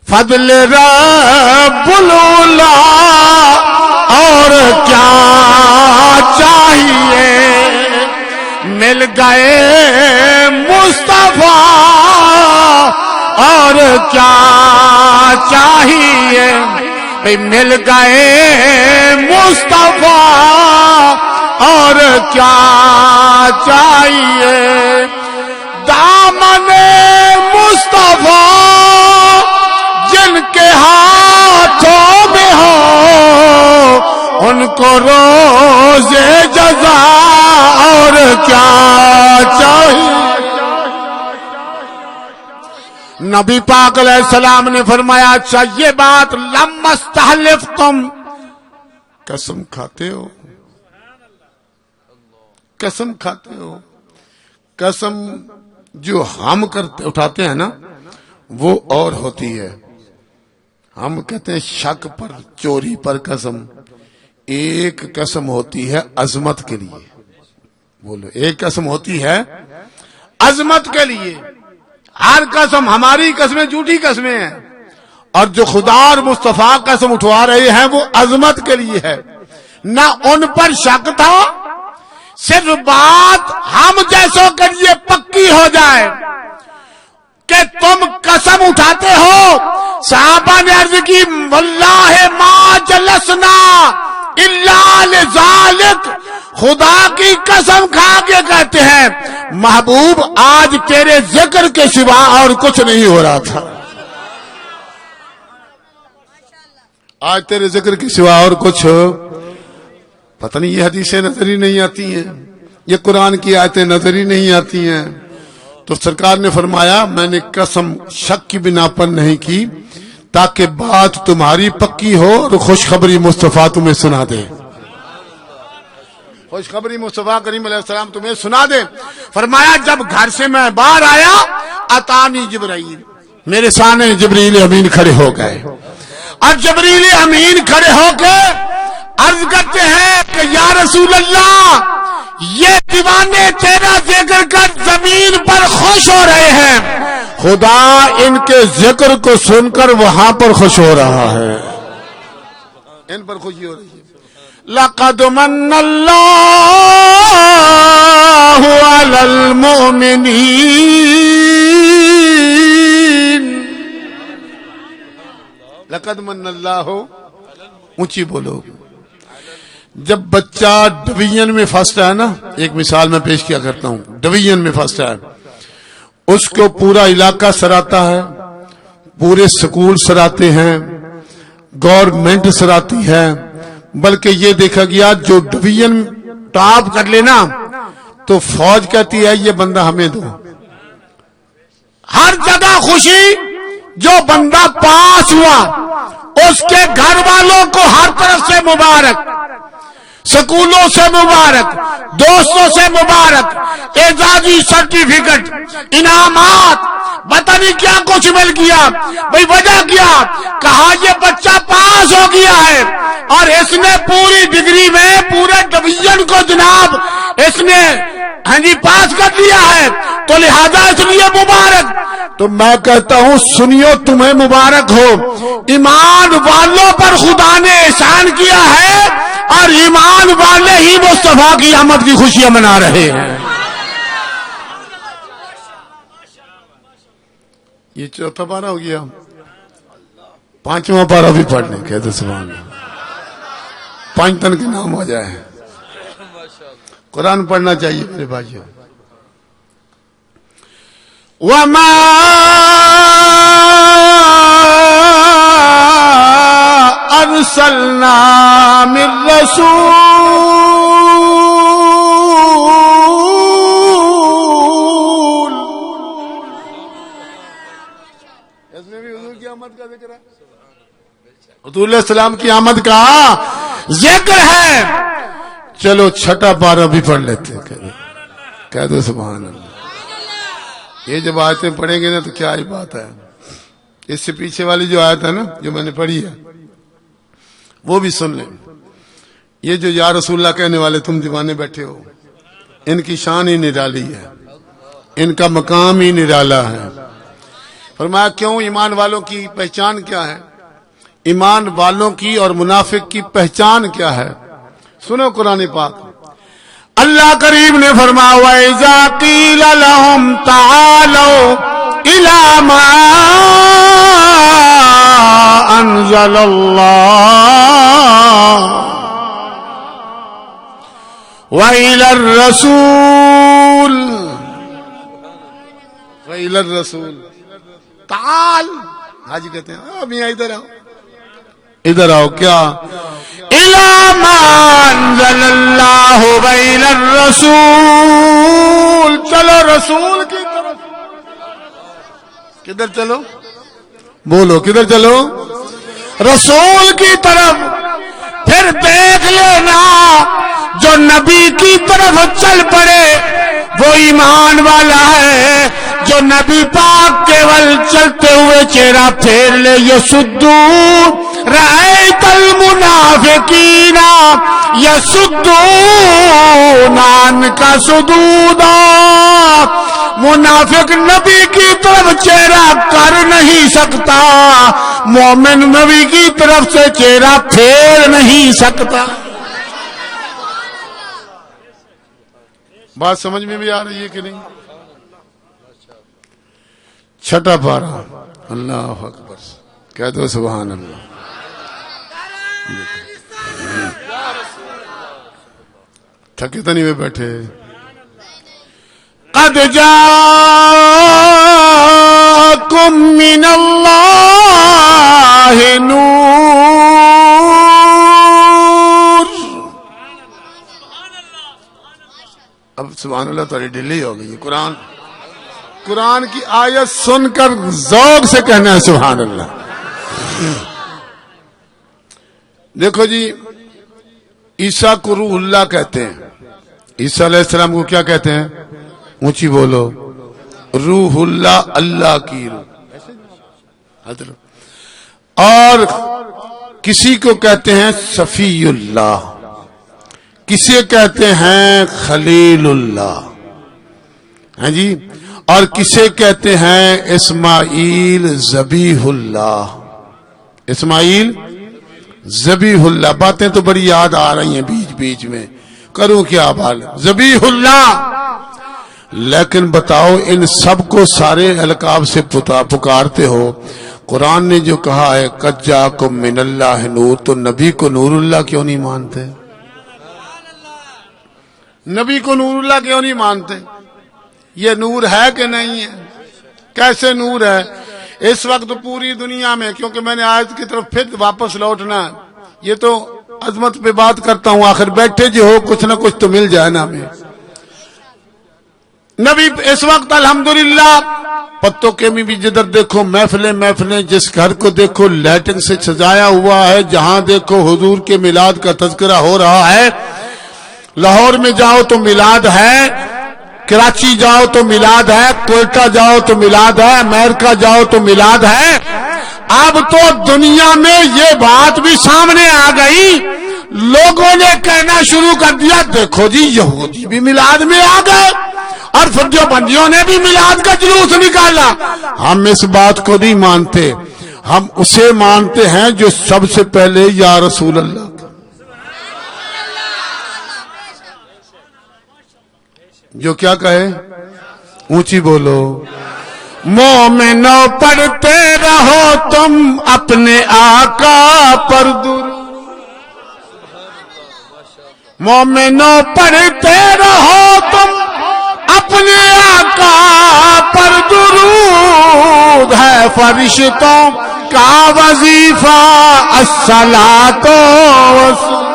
فضل رب العلا اور کیا چاہیے, مل گئے مصطفیٰ اور کیا چاہیے, مل گئے مصطفیٰ اور کیا چاہیے. دامن مصطفیٰ جن کے ہاتھوں میں ہو ان کو روز جزا اور کیا چاہیے. نبی پاک علیہ السلام نے فرمایا اچھا یہ بات لم استحلف, تم قسم کھاتے ہو, قسم کھاتے ہو. قسم جو ہم اٹھاتے ہیں نا وہ اور ہوتی ہے. ہم کہتے ہیں شک پر, چوری پر قسم. ایک قسم ہوتی ہے عظمت کے لیے. بولو, ایک قسم ہوتی ہے عظمت کے لیے. ہر قسم, ہماری قسمیں جھوٹی قسمیں ہیں, اور جو خدا اور مصطفیٰ قسم اٹھوا رہے ہیں وہ عظمت کے لیے ہے. نہ ان پر شک تھا, صرف بات ہم جیسوں کے لیے پکی ہو جائے کہ تم قسم اٹھاتے ہو. صحابہ نے عرض کی واللہ ما جلسنا الا لذالک, خدا کی قسم کھا کے کہتے ہیں محبوب آج تیرے ذکر کے سوا اور کچھ نہیں ہو رہا تھا. آج تیرے ذکر کے سوا اور کچھ, پتہ نہیں یہ حدیثیں نظر ہی نہیں آتی ہیں, یہ قرآن کی آیتیں نظر ہی نہیں آتی ہیں. تو سرکار نے فرمایا میں نے قسم شک کی بنا پر نہیں کی تاکہ بات تمہاری پکی ہو اور خوشخبری مصطفیٰ تمہیں سنا دے. خوشخبری مصطفیٰ کریم علیہ السلام تمہیں سنا دے. فرمایا جب گھر سے میں باہر آیا اتانی جبرائیل, میرے سامنے جبریل امین کھڑے ہو گئے. اور جبریل امین کھڑے ہو کے عرض کرتے ہیں کہ یا رسول اللہ یہ دیوانے تیرا ذکر کر زمین پر خوش ہو رہے ہیں, خدا ان کے ذکر کو سن کر وہاں پر خوش ہو رہا ہے, ان پر خوشی ہو رہی ہے. لقد من اللہ علی المؤمنین, لقد من اللہ, اونچی بولو. جب بچہ ڈویژن میں فرسٹ ہے نا, ایک مثال میں پیش کیا کرتا ہوں, ڈویژن میں فرسٹ ہے, اس کو پورا علاقہ سراتا ہے, پورے سکول سراتے ہیں, گورنمنٹ سراتی ہے, بلکہ یہ دیکھا گیا جو ڈویژن ٹاپ کر لینا تو فوج کہتی ہے یہ بندہ ہمیں دو. ہر جگہ خوشی، جو بندہ پاس ہوا اس کے گھر والوں کو ہر طرف سے مبارک، سکولوں سے مبارک، دوستوں سے مبارک، اعزازی سرٹیفکیٹ، انعامات، پتہ نہیں کیا کچھ مل گیا. بھئی وجہ کیا؟ کہا یہ بچہ پاس ہو گیا ہے اور اس نے پوری ڈگری میں پورے ڈویژن کو جناب اس نے پاس کر دیا ہے، تو لہذا اس لیے مبارک. تو میں کہتا ہوں سنیو، تمہیں مبارک ہو، ایمان والوں پر خدا نے احسان کیا ہے اور ایمان والے ہی مصطفیٰ کی آمد کی خوشیاں منا رہے ہیں. یہ چوتھا پارہ ہو گیا، پانچواں پارہ بھی پڑھ لیں. کہتے سبحان اللہ، 5 تن کے نام ہو جائے. قرآن پڑھنا چاہیے میرے بھائیوں. وَمَا أَرْسَلْنَا مِن رَّسُولٍ اس میں بھی حضور کی آمد کا ذکر ہے، حضور علیہ السلام کی آمد کا ذکر ہے. چلو چھٹا پارہ بھی پڑھ لیتے ہیں. کہہ دو سبحان اللہ. یہ جب آیتیں پڑھیں گے نا تو کیا ہی بات ہے. اس سے پیچھے والی جو آیت ہے نا جو میں نے پڑھی ہے وہ بھی سن لیں. یہ جو یا رسول اللہ کہنے والے تم دیوانے بیٹھے ہو، ان کی شان ہی نرالی ہے، ان کا مقام ہی نرالا ہے. فرمایا کیوں؟ ایمان والوں کی پہچان کیا ہے؟ ایمان والوں کی اور منافق کی پہچان کیا ہے؟ سنو قرآن پاک. اللہ کریم نے فرمایا وَإِذَا قِيلَ لَهُمْ تَعَالَوْا إِلَى مَا أَنزَلَ اللَّهُ وَإِلَى الرَّسُولِ تعال. حاجی کہتے ہیں میاں ادھر آؤ، ادھر آؤ. کیا؟ إِلَى مَا أَنزَلَ اللَّهُ وَإِلَى الرَّسُولِ. چلو رسول کی طرف. کدھر چلو؟ بولو کدھر چلو؟ رسول کی طرف. پھر دیکھ لینا جو نبی کی طرف چل پڑے وہ ایمان والا ہے. جو نبی پاک کیول چلتے ہوئے چہرہ پھیر لے یسدون رأیت المنافقین یسدون عنک صدودا. منافق نبی کی طرف چہرہ کر نہیں سکتا، مومن نبی کی طرف سے چہرہ پھیر نہیں سکتا. بات سمجھ میں بھی آ رہی ہے کہ نہیں؟ چھٹا پارہ. اللہ اکبر. کہہ دو سبحان اللہ. تھکے تو نہیں ہوئے بیٹھے. قد جاءکم من اللہ نور. اب سبحان اللہ تھوڑی ڈیلی ہو گئی. قرآن کی آیت سن کر ذوق سے کہنا ہے سبحان اللہ. دیکھو جی، عیسیٰ کو روح اللہ کہتے ہیں. عیسیٰ علیہ السلام کو کیا کہتے ہیں؟ اونچی بولو. روح اللہ، اللہ کی روح. اور کسی کو کہتے ہیں صفی اللہ، کسی کہتے ہیں خلیل اللہ، ہاں جی، اور کسے کہتے ہیں اسماعیل ذبیح اللہ. اسماعیل ذبیح اللہ. باتیں تو بڑی یاد آ رہی ہیں بیچ بیچ میں، کروں کیا بال. ذبیح اللہ. لیکن بتاؤ ان سب کو سارے القاب سے پکارتے ہو. قرآن نے جو کہا ہے قد جاءکم من اللہ نور، تو نبی کو نور اللہ کیوں نہیں مانتے؟ نبی کو نور اللہ کیوں نہیں مانتے؟ یہ نور ہے کہ نہیں ہے؟ کیسے نور ہے؟ اس وقت پوری دنیا میں، کیونکہ میں نے آیت کی طرف پھر واپس لوٹنا ہے، یہ تو عظمت پہ بات کرتا ہوں، آخر بیٹھے جو ہو کچھ نہ کچھ تو مل جائے نا ہمیں. نبی اس وقت الحمدللہ پتوں کے میں بھی جدھر دیکھو محفلیں جس گھر کو دیکھو لائٹنگ سے سجایا ہوا ہے، جہاں دیکھو حضور کے میلاد کا تذکرہ ہو رہا ہے۔ لاہور میں جاؤ تو میلاد ہے، کراچی جاؤ تو میلاد ہے، کوئٹہ جاؤ تو میلاد ہے، امریکہ جاؤ تو میلاد ہے۔ اب تو دنیا میں یہ بات بھی سامنے آ گئی، لوگوں نے کہنا شروع کر دیا دیکھو جی یہودی بھی میلاد میں آ گئے اور فدیو بندیوں نے بھی میلاد کا جلوس نکالا۔ ہم اس بات کو نہیں مانتے، ہم اسے مانتے ہیں جو سب سے پہلے یا رسول اللہ، جو کیا کہے، اونچی بولو، مومنو پڑھتے رہو تم اپنے آقا پر درود، مومنو پڑھتے رہو تم اپنے آقا پر درود، ہے فرشتوں کا وظیفہ الصلاۃ والسلام۔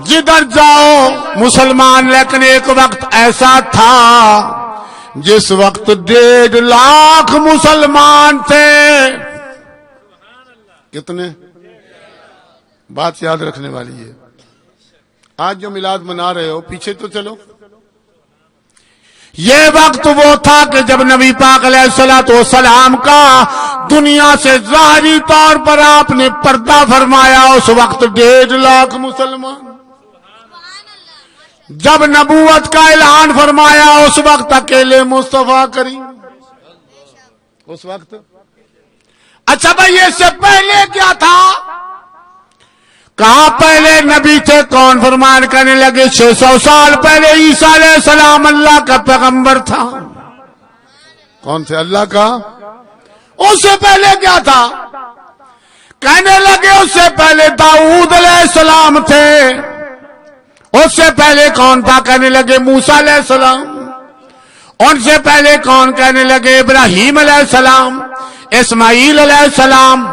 جدھر جاؤ مسلمان، لیکن ایک وقت ایسا تھا جس وقت 1.5 لاکھ مسلمان تھے۔ کتنے؟ بات یاد رکھنے والی ہے۔ آج جو میلاد منا رہے ہو پیچھے تو چلو، یہ وقت وہ تھا کہ جب نبی پاک علیہ الصلوۃ والسلام کا دنیا سے ظاہری طور پر آپ نے پردہ فرمایا، اس وقت 1.5 لاکھ مسلمان۔ جب نبوت کا اعلان فرمایا اس وقت اکیلے مصطفیٰ کریم، اس وقت۔ اچھا بھائی اس سے پہلے کیا تھا؟ کہاں پہلے نبی تھے؟ کون فرمان کرنے لگے؟ 600 سال پہلے عیسیٰ علیہ السلام اللہ کا پیغمبر تھا۔ کون تھے؟ اللہ کا۔ اس سے پہلے کیا تھا؟ کہنے لگے اس سے پہلے داؤد علیہ السلام تھے۔ اس سے پہلے کون تھا؟ کہنے لگے موسیٰ علیہ السلام۔ ان سے پہلے کون؟ کہنے لگے ابراہیم علیہ السلام، اسماعیل علیہ السلام،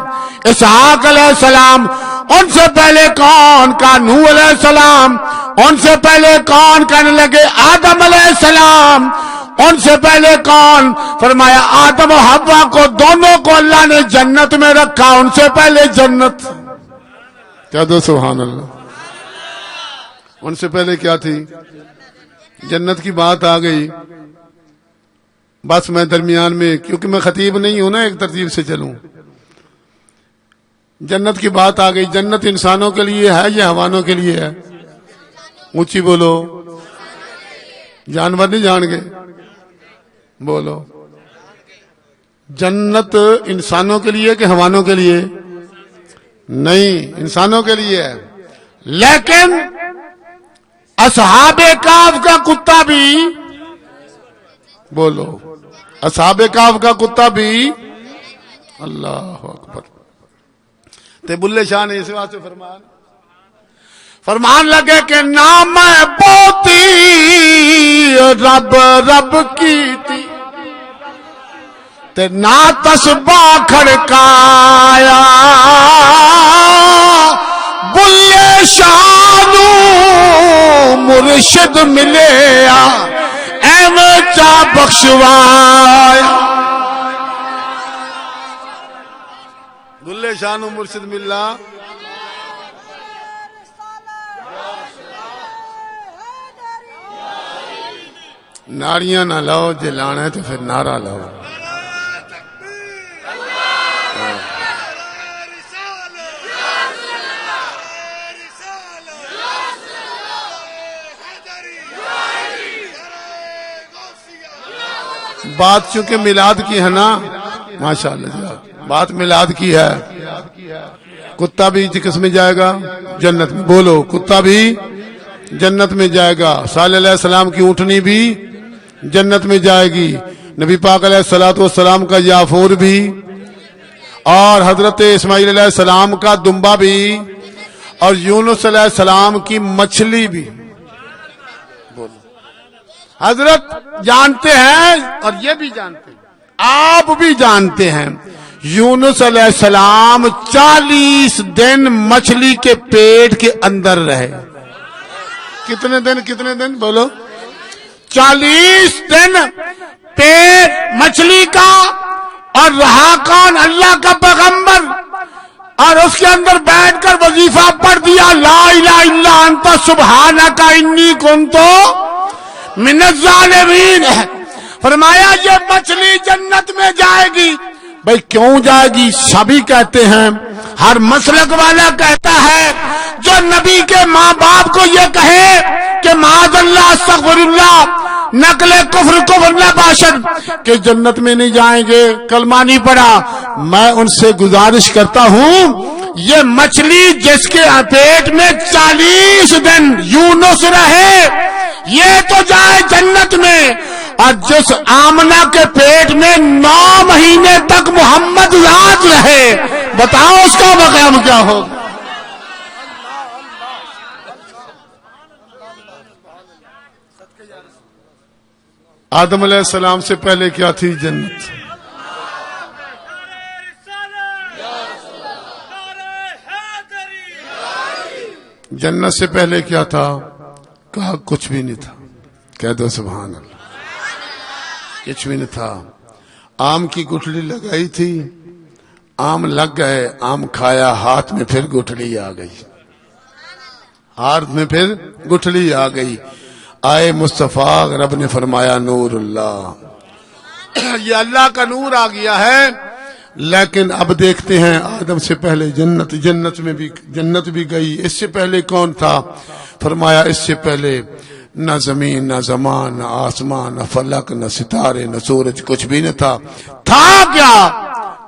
اسحاق علیہ السلام۔ ان سے پہلے کون؟ کا نوح علیہ السلام۔ ان سے پہلے کون؟ کہنے لگے آدم علیہ السلام۔ ان سے پہلے کون؟ فرمایا آدم و حوا کو دونوں کو اللہ نے جنت میں رکھا، ان سے پہلے جنت۔ کیا دو سبحان اللہ۔ ان سے پہلے کیا تھی؟ جنت کی بات آ گئی۔ بس میں درمیان میں، کیونکہ میں خطیب نہیں ہوں نا، ایک ترتیب سے چلوں۔ جنت کی بات آ گئی۔ جنت انسانوں کے لیے ہے یا حیوانوں کے لیے ہے؟ اونچی بولو، جانور نہیں جان گے، بولو۔ جنت انسانوں کے لیے کہ حیوانوں کے لیے؟ نہیں، انسانوں کے لیے ہے۔ لیکن اصحاب کہف کا کتا بھی، بولو، اصحاب کہف کا کتا بھی، اللہ اکبر۔ تے بلے شاہ نے اس واسطے فرمان لگے کہ نام بوتی رب رب کی تھی تے نہ تسبیح کھڑکایا، بلے شاہ نو مرشد ملیا ایویں چا بخشوایا۔ بلے شاہ نو مرشد ملا، ناریاں نہ لاؤ، جے لانا ہے تو پھر نعرہ لاؤ۔ بات چونکہ میلاد کی ہے نا، ماشاءاللہ جی، بات میلاد کی ہے۔ کتا بھی کس میں جائے گا؟ جنت میں۔ بولو، کتا بھی جنت میں جائے گا۔ صالح علیہ السلام کی اونٹنی بھی جنت میں جائے گی، نبی پاک علیہ السلام کا یافور بھی، اور حضرت اسماعیل علیہ السلام کا دمبا بھی، اور یونس علیہ السلام کی مچھلی بھی۔ حضرت جانتے ہیں اور یہ بھی جانتے ہیں، آپ بھی جانتے ہیں، یونس علیہ السلام 40 دن مچھلی کے پیٹ کے اندر رہے۔ کتنے دن بولو؟ 40 دن پیٹ مچھلی کا اور رہا کون؟ اللہ کا پیغمبر، اور اس کے اندر بیٹھ کر وظیفہ پڑھ دیا لا الہ الا انت سبحانک انی کنت من الظالمین۔ فرمایا یہ مچھلی جنت میں جائے گی۔ بھئی کیوں جائے گی؟ سبھی کہتے ہیں، ہر مسلک والا کہتا ہے، جو نبی کے ماں باپ کو یہ کہے کہ معاذ اللہ استغفر اللہ نقل کفر نہ باشد کہ جنت میں نہیں جائیں گے، کلمہ نہیں پڑا، میں ان سے گزارش کرتا ہوں یہ مچھلی جس کے پیٹ میں 40 دن یونس رہے یہ تو جائے جنت میں، اور جس آمنہ کے پیٹ میں 9 مہینے تک محمد یاد رہے، بتاؤ اس کا مقام کیا ہوگا؟ آدم علیہ السلام سے پہلے کیا تھی؟ جنت۔ جنت سے پہلے کیا تھا؟ کہا کچھ بھی نہیں تھا۔ کہہ دو سبحان اللہ۔ کچھ بھی نہیں تھا۔ آم کی گٹھلی لگائی تھی، آم لگ گئے، آم کھایا، ہاتھ میں پھر گٹھلی آ گئی، ہاتھ میں پھر گٹھلی آ گئی۔ آئے مصطفیٰ، رب نے فرمایا نور اللہ، یہ اللہ کا نور آ گیا ہے۔ لیکن اب دیکھتے ہیں آدم سے پہلے جنت بھی گئی۔ اس سے پہلے کون تھا؟ فرمایا اس سے پہلے نہ زمین، نہ زمان، نہ آسمان، نہ فلک، نہ ستارے، نہ سورج، کچھ بھی نہ تھا۔ تھا کیا؟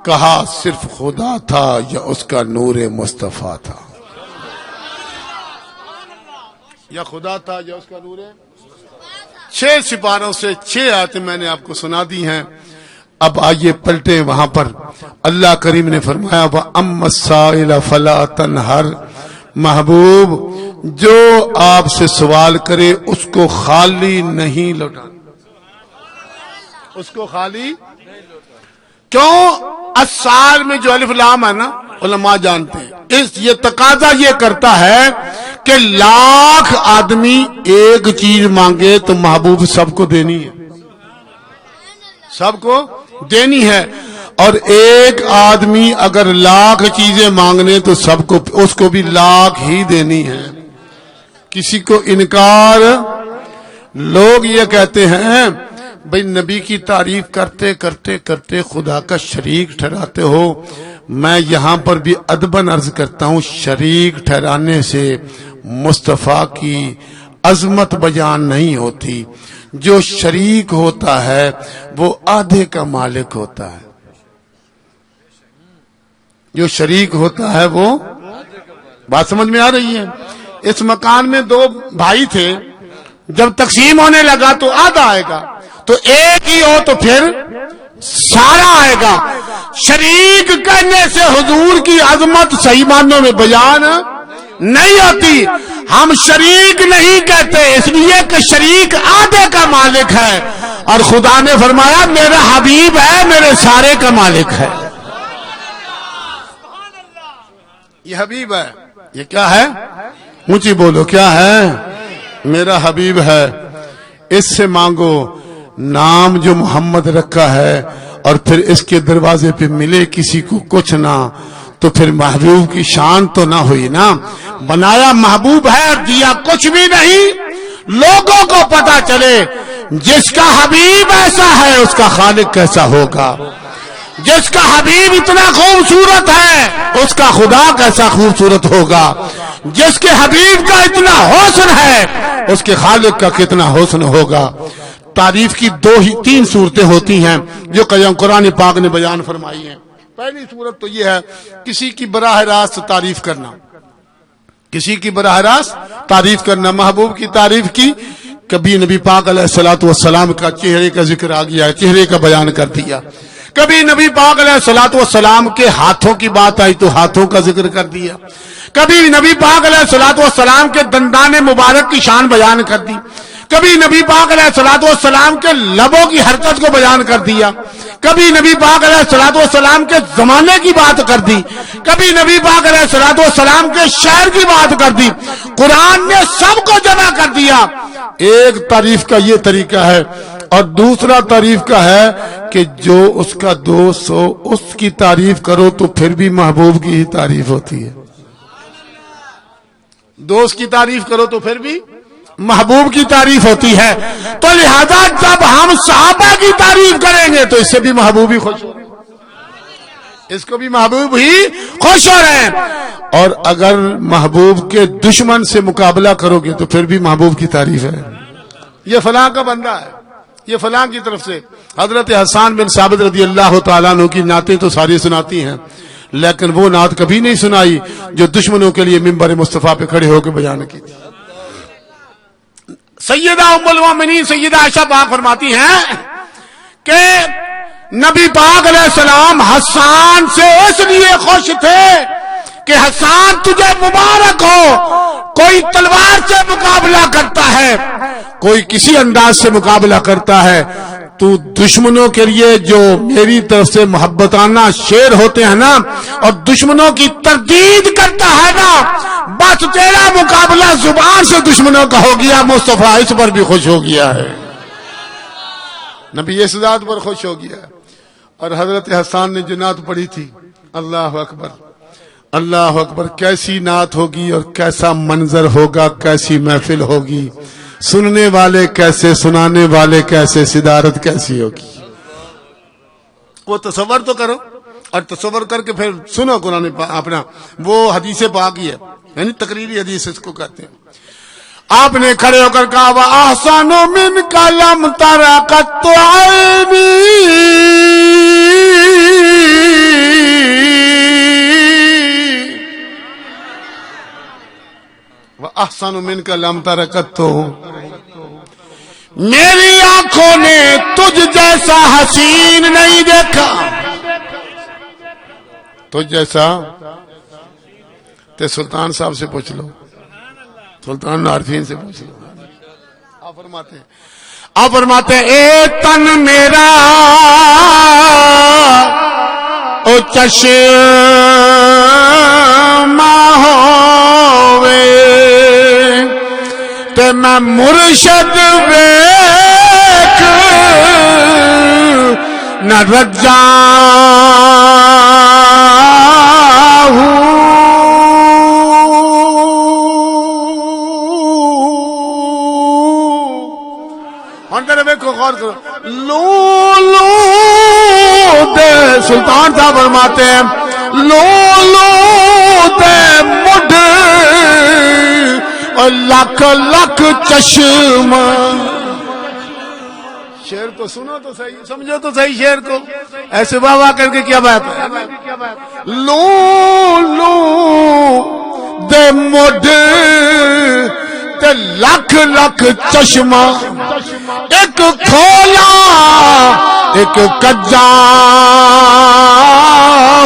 کہا صرف خدا تھا یا اس کا نور مصطفیٰ تھا؟ یا خدا تھا یا اس کا نور ہے؟ 6 سپاروں سے 6 آیتیں میں نے آپ کو سنا دی ہیں۔ اب آئیے پلٹیں وہاں پر۔ اللہ کریم نے فرمایا وَأَمَّا السَّائِلَ فَلَا تَنْهَرْ، محبوب جو آپ سے سوال کرے اس کو خالی نہیں لوٹانا، اس کو خالی کیوں؟ السائل میں جو الف لام ہے نا، علماء جانتے ہیں یہ تقاضا یہ کرتا ہے کہ لاکھ آدمی ایک چیز مانگے تو محبوب سب کو دینی ہے، سب کو دینی ہے، اور ایک آدمی اگر لاکھ چیزیں مانگنے تو سب کو اس کو بھی لاکھ ہی دینی ہے۔ کسی کو انکار، لوگ یہ کہتے ہیں بھئی نبی کی تعریف کرتے کرتے کرتے خدا کا شریک ٹھہراتے ہو۔ میں یہاں پر بھی ادباً عرض کرتا ہوں، شریک ٹھہرانے سے مصطفیٰ کی عظمت بیان نہیں ہوتی۔ جو شریک ہوتا ہے وہ آدھے کا مالک ہوتا ہے، جو شریک ہوتا ہے وہ، بات سمجھ میں آ رہی ہے؟ اس مکان میں 2 بھائی تھے، جب تقسیم ہونے لگا تو آدھا آئے گا، تو ایک ہی ہو تو پھر سارا آئے گا۔ شریک کہنے سے حضور کی عظمت صحیح معنوں میں بیان نہیں ہوتی۔ ہم شریک نہیں کہتے اس لیے کہ شریک آدھے کا مالک ہے، اور خدا نے فرمایا میرا حبیب ہے، میرے سارے کا مالک ہے۔ یہ حبیب ہے، یہ کیا ہے؟ اونچی بولو، کیا ہے؟ میرا حبیب ہے۔ اس سے مانگو، نام جو محمد رکھا ہے اور پھر اس کے دروازے پہ ملے کسی کو کچھ نہ، تو پھر محبوب کی شان تو نہ ہوئی نا۔ بنایا محبوب ہے اور دیا کچھ بھی نہیں۔ لوگوں کو پتا چلے جس کا حبیب ایسا ہے اس کا خالق کیسا ہوگا، جس کا حبیب اتنا خوبصورت ہے اس کا خدا کیسا خوبصورت ہوگا، جس کے حبیب کا اتنا حسن ہے اس کے خالق کا کتنا حسن ہوگا۔ تعریف کی 3 صورتیں ہوتی ہیں جو قرآن پاک نے بیان فرمائی ہیں۔ پہلی صورت تو یہ ہے کسی کی براہ راست تعریف کرنا، کسی کی براہ راست تعریف کرنا۔ محبوب کی تعریف کی، کبھی نبی پاک علیہ الصلوۃ والسلام کا چہرے کا ذکر آ گیا ہے، چہرے کا بیان کر دیا۔ کبھی نبی پاک علیہ الصلوۃ والسلام کے ہاتھوں کی بات آئی تو ہاتھوں کا ذکر کر دیا۔ کبھی نبی پاک علیہ الصلوۃ والسلام کے دندان مبارک کی شان بیان کر دی۔ کبھی نبی پاک علیہ الصلوۃ والسلام کے لبوں کی حرکت کو بیان کر دیا۔ کبھی نبی پاک علیہ الصلوۃ والسلام کے زمانے کی بات کر دی۔ کبھی نبی پاک علیہ الصلوۃ والسلام کے شہر کی بات کر دی۔ قرآن نے سب کو جمع کر دیا ایک تعریف کا یہ طریقہ ہے، اور دوسرا تعریف کا ہے کہ جو اس کا دوست ہو اس کی تعریف کرو تو پھر بھی محبوب کی ہی تعریف ہوتی ہے، دوست کی تعریف کرو تو پھر بھی محبوب کی تعریف ہوتی ہے۔ تو لہذا جب ہم صحابہ کی تعریف کریں گے تو اس سے بھی محبوب ہی خوش ہو، اس کو بھی محبوب ہی خوش ہو رہے ہیں، اور اگر محبوب کے دشمن سے مقابلہ کرو گے تو پھر بھی محبوب کی تعریف ہے، یہ فلاں کا بندہ ہے، یہ فلاں کی طرف سے۔ حضرت حسان بن ثابت رضی اللہ تعالیٰ عنہ کی نعتیں تو ساری سناتی ہیں، لیکن وہ نعت کبھی نہیں سنائی جو دشمنوں کے لیے منبر مصطفیٰ پہ کھڑے ہو کے بیان کی تھی۔ سیدہ ام المومنین سیدہ عائشہ پاک فرماتی ہیں کہ نبی پاک علیہ السلام حسان سے اس لیے خوش تھے کہ حسان تجھے مبارک ہو، کوئی تلوار سے مقابلہ کرتا ہے، کوئی کسی انداز سے مقابلہ کرتا ہے، تو دشمنوں کے لیے جو میری طرف سے محبتانہ شعر ہوتے ہیں نا اور دشمنوں کی تردید کرتا ہے نا، بس تیرا مقابلہ زبان سے دشمنوں کا ہو گیا، مصطفیٰ اس پر بھی خوش ہو گیا ہے، نبی اس ذات پر خوش ہو گیا۔ اور حضرت حسان نے جو نعت پڑھی تھی، اللہ اکبر اللہ اکبر، کیسی نعت ہوگی اور کیسا منظر ہوگا، کیسی محفل ہوگی، سننے والے کیسے، سنانے والے کیسے، صدارت کیسی ہوگی، وہ تصور تو کرو، اور تصور کر کے پھر سنو قرآن اپنا، وہ حدیث پاک ہی ہے، یعنی تقریری حدیث اس کو کہتے ہیں۔ آپ نے کھڑے ہو کر کہا وَأَحْسَنُ مِنْكَ لَمْ تَرَ قَطُّ عَيْنِي، وَأَحْسَنُ مِنْكَ لَمْ تَرَ قَطُّ، میری آنکھوں نے تجھ جیسا حسین نہیں دیکھا، تجھ جیسا، تے سلطان صاحب سے پوچھ لو، سلطان عارفین سے پوچھ لو، آپ فرماتے ہیں اے تن میرا او چشمہ ہووے تے میں مرشد ویکھ نہ رجا ہوں۔ غور کرو، لو لو دے سلطان صاحب فرماتے ہیں لو لو دے مڈ اور لکھ لکھ چشمہ، شعر کو سنو تو صحیح، سمجھو تو صحیح شعر کو، ایسے واہ واہ کر کے کیا بات ہے، لو لو دے مڈ تے لکھ لکھ چشمہ، ایک کھولا ایک کجا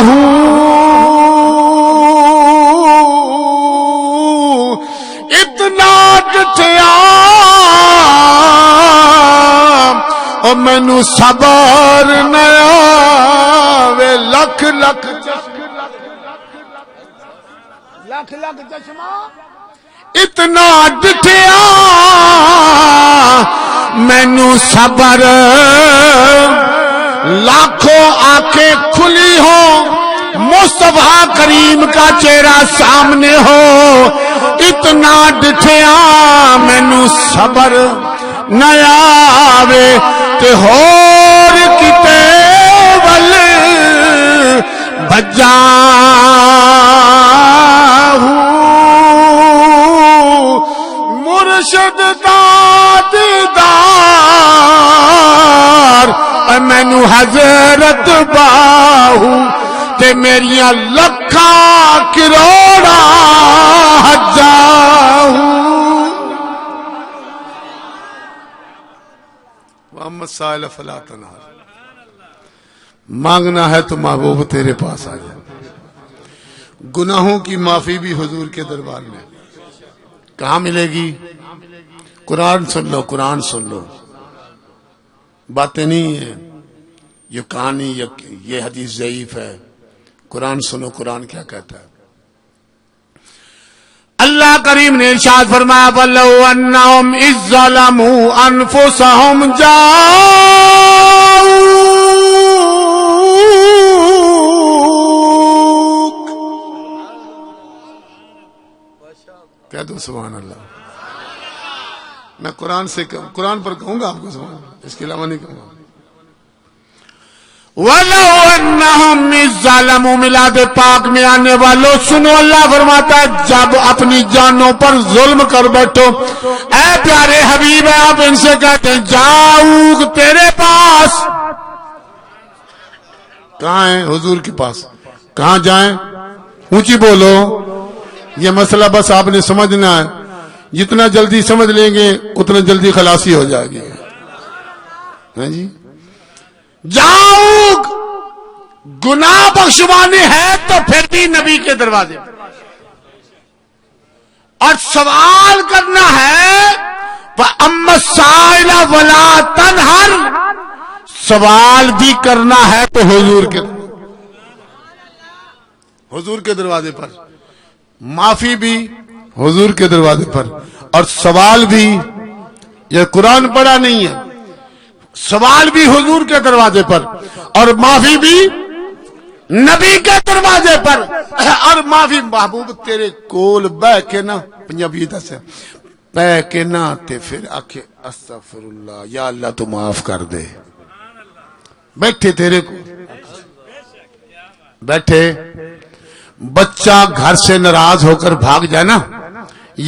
ہوں، اتنا ڈٹھیا او مینوں صبر نہ آوے، لکھ لکھ لکھ لکھ چشمہ اتنا ڈٹھیا مینوں صبر، لاکھوں آنکھیں کھلی ہو مصطفیٰ کریم کا چہرہ سامنے ہو، اتنا ڈٹھیا مینوں صبر نہ آوے تے ہور کتے ول بجا ہوں، مرشد دا دیدار مینوں حضرت باہو تے میریاں لکھاں کروڑاں حجاں محمد سائل فلا تنہر، مانگنا ہے تو محبوب تیرے پاس آ جائے، گناہوں کی معافی بھی حضور کے دربار میں کہاں ملے گی؟ قرآن سن لو، قرآن سن لو، باتیں نہیں ہیں یہ کہانی، یہ حدیث ضعیف ہے، قرآن سنو قرآن کیا کہتا ہے۔ اللہ کریم نے ارشاد فرمایا وَلَوْ أَنَّهُمْ إِذ ظَّلَمُوا أَنفُسَهُمْ جَاءُوكَ کہہ دو سبحان اللہ. میں قرآن پر کہوں گا آپ کو سبحان اللہ، اس کے علاوہ نہیں کہوں گا. وَلَوْ أَنَّهُمْ إِذ ظَّلَمُوا میلاد پاک میں آنے والوں سنو، اللہ فرماتا ہے جب اپنی جانوں پر ظلم کر بیٹھو، اے پیارے حبیب آپ ان سے کہتے ہیں جاؤ تیرے پاس. کہاں ہیں؟ حضور کے پاس. کہاں جائیں؟ اونچی بولو. یہ مسئلہ بس آپ نے سمجھنا ہے، جتنا جلدی سمجھ لیں گے اتنا جلدی خلاصی ہو جائے گی. ہاں جی، جاؤ گناہ بخشوانے ہے تو پھر بھی نبی کے دروازے، اور سوال کرنا ہے اما السائل ولا تنہر، سوال بھی کرنا ہے تو حضور کے دروازے پر، معافی بھی حضور کے دروازے پر، اور سوال بھی. یہ قرآن پڑھا نہیں ہے، سوال بھی حضور کے دروازے پر اور معافی بھی نبی کے دروازے پر. اور معافی محبوب تیرے کول بہ کے نا، پنجابی دس بہ کے نا تے پھر آکھے استغفر اللہ، یا اللہ تو معاف کر دے. بیٹھے تیرے کو بیٹھے، بچہ گھر سے ناراض ہو کر بھاگ جائے نا،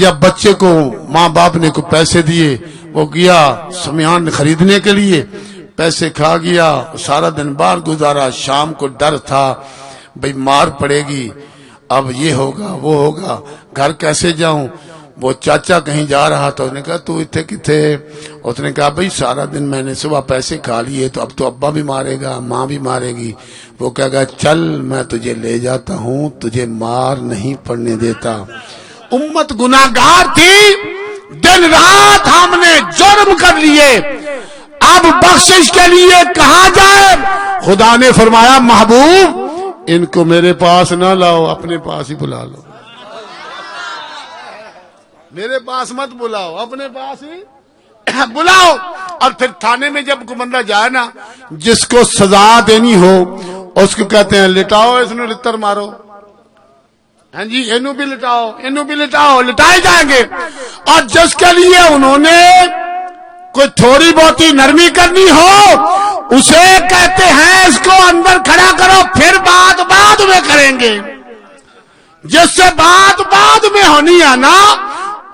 یا بچے کو ماں باپ نے کو پیسے دیے، وہ گیا سامان خریدنے کے لیے، پیسے کھا گیا، سارا دن باہر گزارا، شام کو ڈر تھا بھئی مار پڑے گی، اب یہ ہوگا وہ ہوگا، گھر کیسے جاؤں. وہ چاچا کہیں جا رہا تھا، اس نے کہا تو اتھے کتھے؟ اس نے کہا بھئی سارا دن میں نے صبح پیسے کھا لیے تو اب تو ابا بھی مارے گا، ماں بھی مارے گی. وہ کہا گا چل میں تجھے لے جاتا ہوں، تجھے مار نہیں پڑنے دیتا. امت گناہگار تھی، دن رات ہم نے جرم کر لیے، اب بخشش کے لیے کہاں جائے؟ خدا نے فرمایا محبوب ان کو میرے پاس نہ لاؤ، اپنے پاس ہی بلا لو. میرے پاس مت بلاؤ، اپنے پاس ہی بلاؤ. اور پھر تھانے میں جب کوئی بندہ جائے نا، جس کو سزا دینی ہو اس کو کہتے ہیں لٹاؤ اس نے لتر مارو. ہاں جی، انو بھی لٹاؤ، انو بھی لٹاؤ، لٹائے جائیں گے. اور جس کے لیے انہوں نے کوئی تھوڑی بہت نرمی کرنی ہو اسے کہتے ہیں اس کو اندر کھڑا کرو، پھر بات بعد میں کریں گے. جس سے بات بعد میں ہونی ہے نا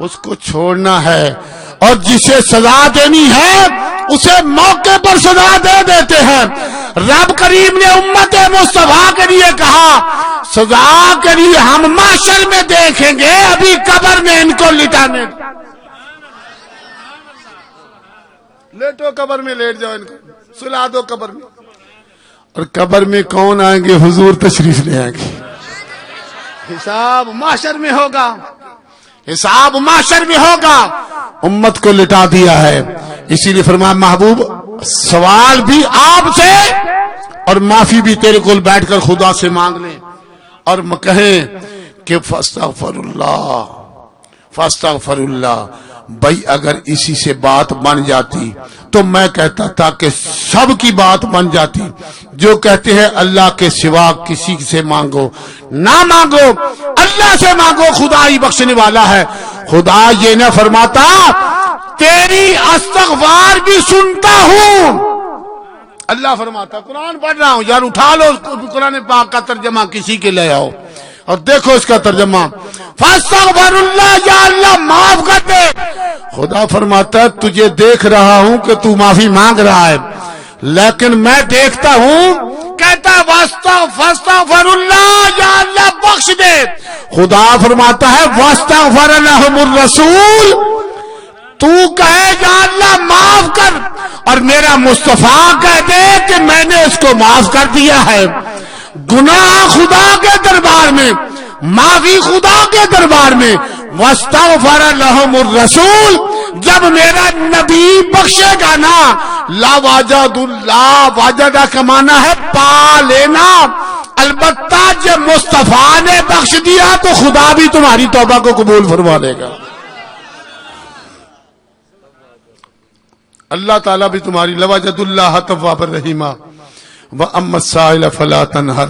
اس کو چھوڑنا ہے، اور جسے سزا دینی ہے اسے موقع پر سزا دے دیتے ہیں. رب کریم نے امت مصطفیٰ کے لیے کہا سزا کے لیے ہم محشر میں دیکھیں گے، ابھی قبر میں ان کو لٹانے. لیٹو قبر میں، لیٹ جاؤ، ان کو سلا دو قبر میں. اور قبر میں کون آئیں گے؟ حضور تشریف لے آئیں گے. حساب محشر میں ہوگا، حساب محشر میں ہوگا. امت کو لٹا دیا ہے، اسی لیے فرمایا محبوب سوال بھی آپ سے اور معافی بھی تیرے کول بیٹھ کر خدا سے مانگ لیں، اور کہیں کہ فاستغفر اللہ. بھائی اگر اسی سے بات بن جاتی تو میں کہتا تھا کہ سب کی بات بن جاتی. جو کہتے ہیں اللہ کے سوا کسی سے مانگو، نہ مانگو، اللہ سے مانگو، خدا ہی بخشنے والا ہے. خدا یہ نہ فرماتا تیری استغفار بھی سنتا ہوں. اللہ فرماتا، قرآن پڑھ رہا ہوں یار، اٹھا لو قرآن پاک کا ترجمہ کسی کے لے آؤ اور دیکھو اس کا ترجمہ. فاستغفر اللہ، یا اللہ معاف کر دے. خدا فرماتا ہے تجھے دیکھ رہا ہوں کہ تو معافی مانگ رہا ہے، لیکن میں دیکھتا ہوں. کہتا فاستغفر اللہ، یا اللہ بخش دے. خدا فرماتا ہے واستغفر لهم الرسول، تو کہے یا اللہ معاف کر، اور میرا مصطفیٰ کہہ دے کہ میں نے اس کو معاف کر دیا ہے. گناہ خدا کے دربار میں، معافی خدا کے دربار میں. واستغفر لهم الرسول، جب میرا نبی بخشے گا نا، لا واجد اللہ، واجدہ کا معنی ہے پا لینا. البتہ جب مصطفیٰ نے بخش دیا تو خدا بھی تمہاری توبہ کو قبول فرما لے گا. اللہ تعالیٰ بھی تمہاری لوجد اللہ توابا رحیما واما السائل فلا تنہر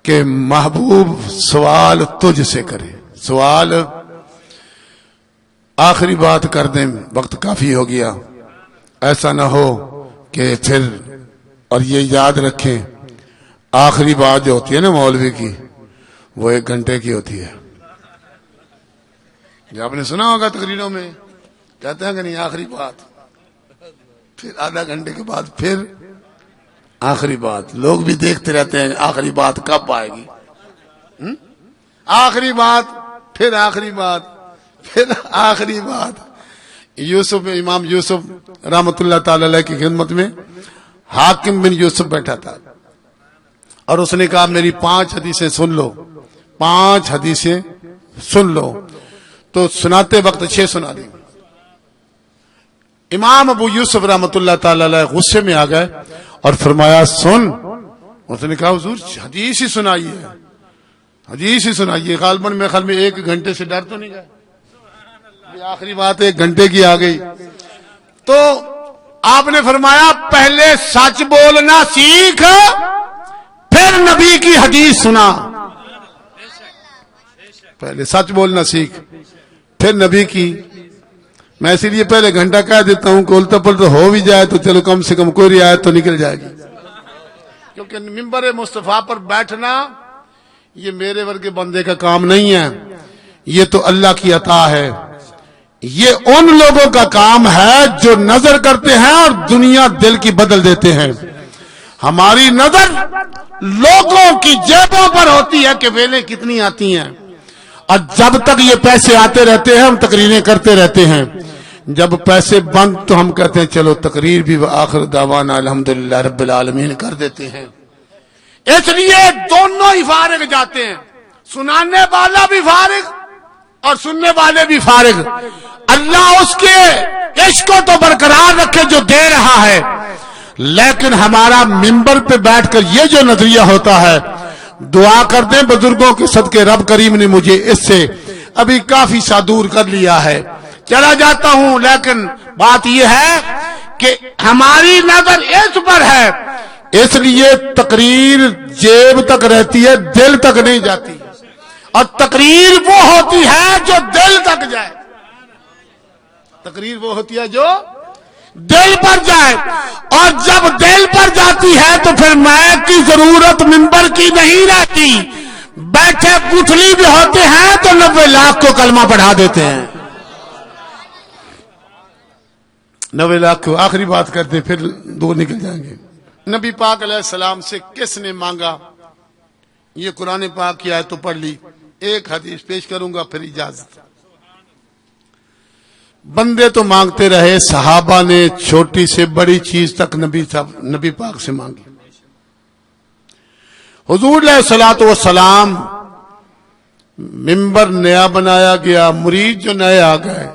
کہ محبوب سوال تجھ سے کرے. سوال آخری بات کر دیں، وقت کافی ہو گیا. ایسا نہ ہو کہ پھر، اور یہ یاد رکھیں آخری بات جو ہوتی ہے نا مولوی کی، وہ 1 گھنٹے کی ہوتی ہے. جو آپ نے سنا ہوگا تقریروں میں کہتے ہیں کہ نہیں آخری بات، پھر آدھا گھنٹے کے بعد پھر آخری بات. لوگ بھی دیکھتے رہتے ہیں آخری بات کب آئے گی. آخری بات، پھر آخری بات، پھر آخری بات. یوسف، امام یوسف رحمت اللہ تعالی علیہ کی خدمت میں حاکم بن یوسف بیٹھا تھا اور اس نے کہا میری 5 حدیثیں سن لو، 5 حدیثیں سن لو. تو سناتے وقت 6 سنا دیں. امام ابو یوسف رحمت اللہ تعالی علیہ غصے میں آ گئے اور فرمایا سن. اس نے کہا حضور حدیث ہی سنائیے، حدیث ہی سنائیے. غالباً میں خیال میں 1 گھنٹے سے ڈر تو نہیں گئے. آخری بات 1 گھنٹے کی آ گئی. تو آپ نے فرمایا پہلے سچ بولنا سیکھ، پھر نبی کی حدیث سنا. پہلے سچ بولنا سیکھ پھر نبی کی. میں اسی لیے پہلے گھنٹہ کہہ دیتا ہوں کہ الٹا پلٹا ہو بھی جائے تو چلو کم سے کم کوئی رعایت تو نکل جائے گی. کیونکہ ممبر مصطفیٰ پر بیٹھنا یہ میرے ورگے بندے کا کام نہیں ہے، یہ تو اللہ کی عطا ہے. یہ ان لوگوں کا کام ہے جو نظر کرتے ہیں اور دنیا دل کی بدل دیتے ہیں. ہماری نظر لوگوں کی جیبوں پر ہوتی ہے کہ ویلیں کتنی آتی ہیں، اور جب تک یہ پیسے آتے رہتے ہیں ہم تقریریں کرتے رہتے ہیں. جب پیسے بند تو ہم کہتے ہیں چلو تقریر بھی وآخر دعوانا الحمدللہ رب العالمین کر دیتے ہیں. اس لیے دونوں ہی فارغ جاتے ہیں، سنانے والا بھی فارغ اور سننے والے بھی فارغ. اللہ اس کے عشق کو تو برقرار رکھے جو دے رہا ہے، لیکن ہمارا ممبر پہ بیٹھ کر یہ جو نظریہ ہوتا ہے، دعا کر دیں بزرگوں کے صدقے رب کریم نے مجھے اس سے ابھی کافی سا دور کر لیا ہے. چلا جاتا ہوں، لیکن بات یہ ہے کہ ہماری نظر اس پر ہے، اس لیے تقریر جیب تک رہتی ہے، دل تک نہیں جاتی. اور تقریر وہ ہوتی ہے جو دل تک جائے. تقریر وہ ہوتی ہے جو دل پر جائے، اور جب دل پر جاتی ہے تو پھر مائک کی ضرورت ممبر کی نہیں رہتی. بیٹھے گٹھلی بھی ہوتے ہیں تو 90 لاکھ کو کلمہ پڑھا دیتے ہیں. 90 لاکھ کو آخری بات کرتے پھر دور نکل جائیں گے. نبی پاک علیہ السلام سے کس نے مانگا؟ یہ قرآن پاک کی آیت تو پڑھ لی. ایک حدیث پیش کروں گا پھر اجازت. بندے تو مانگتے رہے، صحابہ نے چھوٹی سے بڑی چیز تک نبی پاک سے مانگی. حضور علیہ الصلوۃ والسلام ممبر نیا بنایا گیا، مرید جو نئے آ گئے.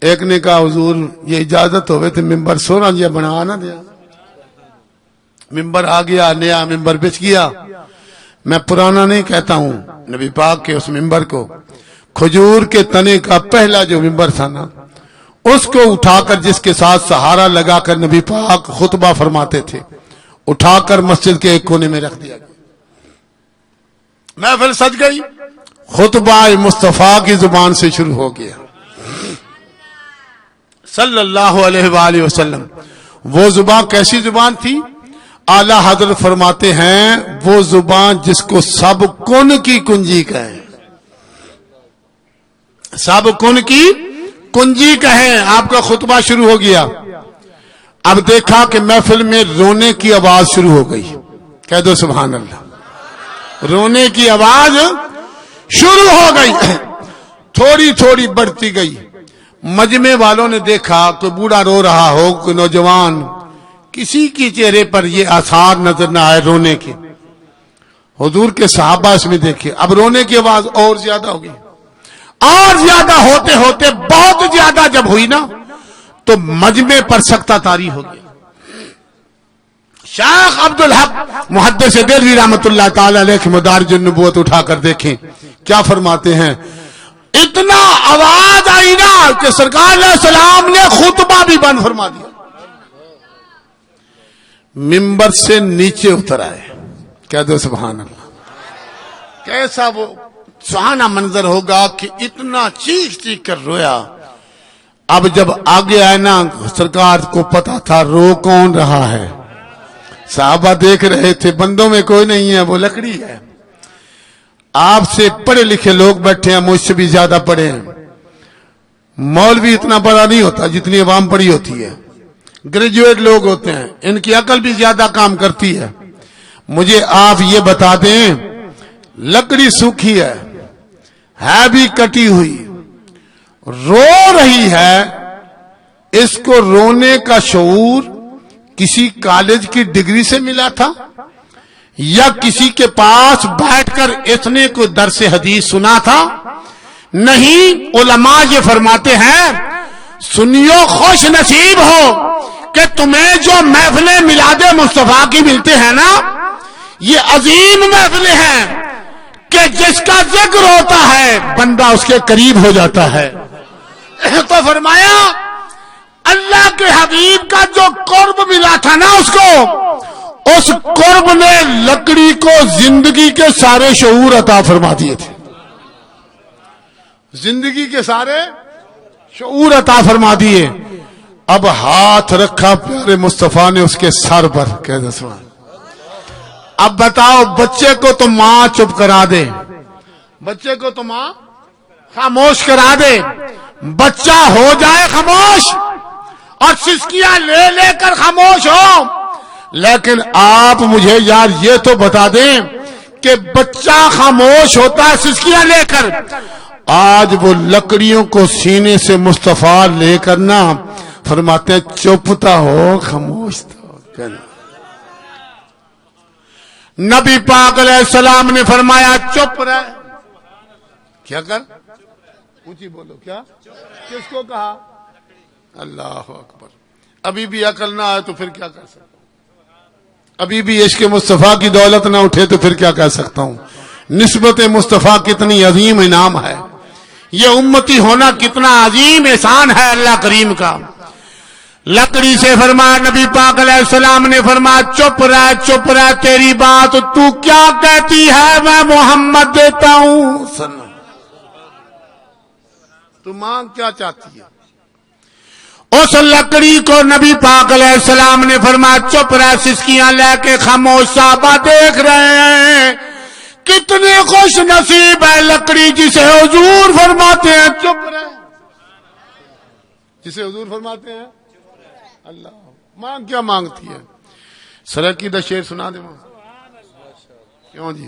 ایک نے کہا حضور یہ اجازت ہوئے تو ممبر سونا جی بنا نہ دیا. ممبر آ گیا، نیا ممبر بچ گیا. میں پرانا نہیں کہتا ہوں، نبی پاک کے اس ممبر کو کھجور کے تنے کا پہلا جو ممبر تھا نا، اس کو اٹھا کر جس کے ساتھ سہارا لگا کر نبی پاک خطبہ فرماتے تھے، اٹھا کر مسجد کے ایک کونے میں رکھ دیا گیا. محفل سج گئی، خطبہ مصطفیٰ کی زبان سے شروع ہو گیا صلی اللہ علیہ وآلہ وسلم. وہ زبان کیسی زبان تھی؟ اعلی حضرت فرماتے ہیں وہ زبان جس کو سب کن کی کنجی کہیں، سب کن کی کنجی کہیں. آپ کا خطبہ شروع ہو گیا. اب دیکھا کہ محفل میں رونے کی آواز شروع ہو گئی. کہہ دو سبحان اللہ. رونے کی آواز شروع ہو گئی، تھوڑی تھوڑی بڑھتی گئی. مجمع والوں نے دیکھا کوئی بوڑھا رو رہا ہو، کوئی نوجوان، کسی کی چہرے پر یہ آثار نظر نہ آئے رونے کے. حضور کے صحابہ اس میں دیکھے. اب رونے کی آواز اور زیادہ ہوگی، اور زیادہ ہوتے ہوتے بہت زیادہ جب ہوئی نا تو مجمع پر سکتہ طاری ہو گیا. شیخ عبدالحق محدث دہلوی رحمۃ اللہ تعالی علیہ کی مدارج النبوت اٹھا کر دیکھیں کیا فرماتے ہیں. اتنا آواز آئی نا کہ سرکار علیہ السلام نے خطبہ بھی بند فرما دیا, ممبر سے نیچے اتر آئے. کہہ دو سبحان اللہ. کیسا وہ سہانا منظر ہوگا کہ اتنا چیخ چیخ کر رویا. اب جب آگے آئے نا سرکار کو پتا تھا رو کون رہا ہے. صحابہ دیکھ رہے تھے بندوں میں کوئی نہیں ہے, وہ لکڑی ہے. آپ سے پڑھے لکھے لوگ بیٹھے ہیں, مجھ سے بھی زیادہ پڑھے ہیں. مولوی اتنا بڑا نہیں ہوتا جتنی عوام پڑھی ہوتی ہے. گریجویٹ لوگ ہوتے ہیں, ان کی عقل بھی زیادہ کام کرتی ہے. مجھے آپ یہ بتا دیں, لکڑی سوکھی ہے بھی کٹی ہوئی, رو رہی ہے. اس کو رونے کا شعور کسی کالج کی ڈگری سے ملا تھا یا کسی کے پاس بیٹھ کر اس نے کوئی درس حدیث سنا تھا؟ نہیں. علماء یہ فرماتے ہیں سنیو خوش نصیب ہو کہ تمہیں جو محفلیں میلاد مصطفیٰ کی ملتے ہیں نا, یہ عظیم محفلیں ہیں کہ جس کا ذکر ہوتا ہے بندہ اس کے قریب ہو جاتا ہے. تو فرمایا اللہ کے حبیب کا جو قرب ملا تھا نا اس کو, اس قرب نے لکڑی کو زندگی کے سارے شعور عطا فرما دیے تھے. زندگی کے سارے شعور عطا فرما دیے. اب ہاتھ رکھا پیارے مصطفیٰ نے اس کے سر پر. کہہ دو سبحان. اب بتاؤ بچے کو تو ماں چپ کرا دے, بچے کو تو ماں خاموش کرا دے, بچہ ہو جائے خاموش اور سسکیاں لے لے کر خاموش ہو. لیکن آپ مجھے یار یہ تو بتا دیں کہ بچہ خاموش ہوتا ہے سسکیاں لے کر, آج وہ لکڑیوں کو سینے سے مصطفیٰ لے کر نا فرماتے ہیں چپتا ہو خاموش تو. نبی پاک علیہ السلام نے فرمایا چپ رہ. کیا کر, اونچی بولو, کیا کس کو کہا؟ اللہ اکبر. ابھی بھی عقل نہ آئے تو پھر کیا کر سکتا ہوں؟ ابھی بھی عشق مصطفیٰ کی دولت نہ اٹھے تو پھر کیا کہہ سکتا ہوں؟ نسبت مصطفیٰ کتنی عظیم انعام ہے, یہ امتی ہونا کتنا عظیم احسان ہے اللہ کریم کا. لکڑی سے فرمایا نبی پاک علیہ السلام نے فرمایا چپ رہ تیری بات تو کیا کہتی ہے میں محمد دیتا ہوں. تو مانگ کیا چاہتی ہے؟ اس لکڑی کو نبی پاک علیہ السلام نے فرمایا چپ رہ, سسکیاں لے کے خاموش. صحابہ دیکھ رہے ہیں کتنے خوش نصیب ہے لکڑی جسے حضور فرماتے ہیں چپ رہ, جسے حضور فرماتے ہیں. اللہ مانگ کیا مانگتی ہے؟ سرکی دا شعر سنا دے. کیوں جی؟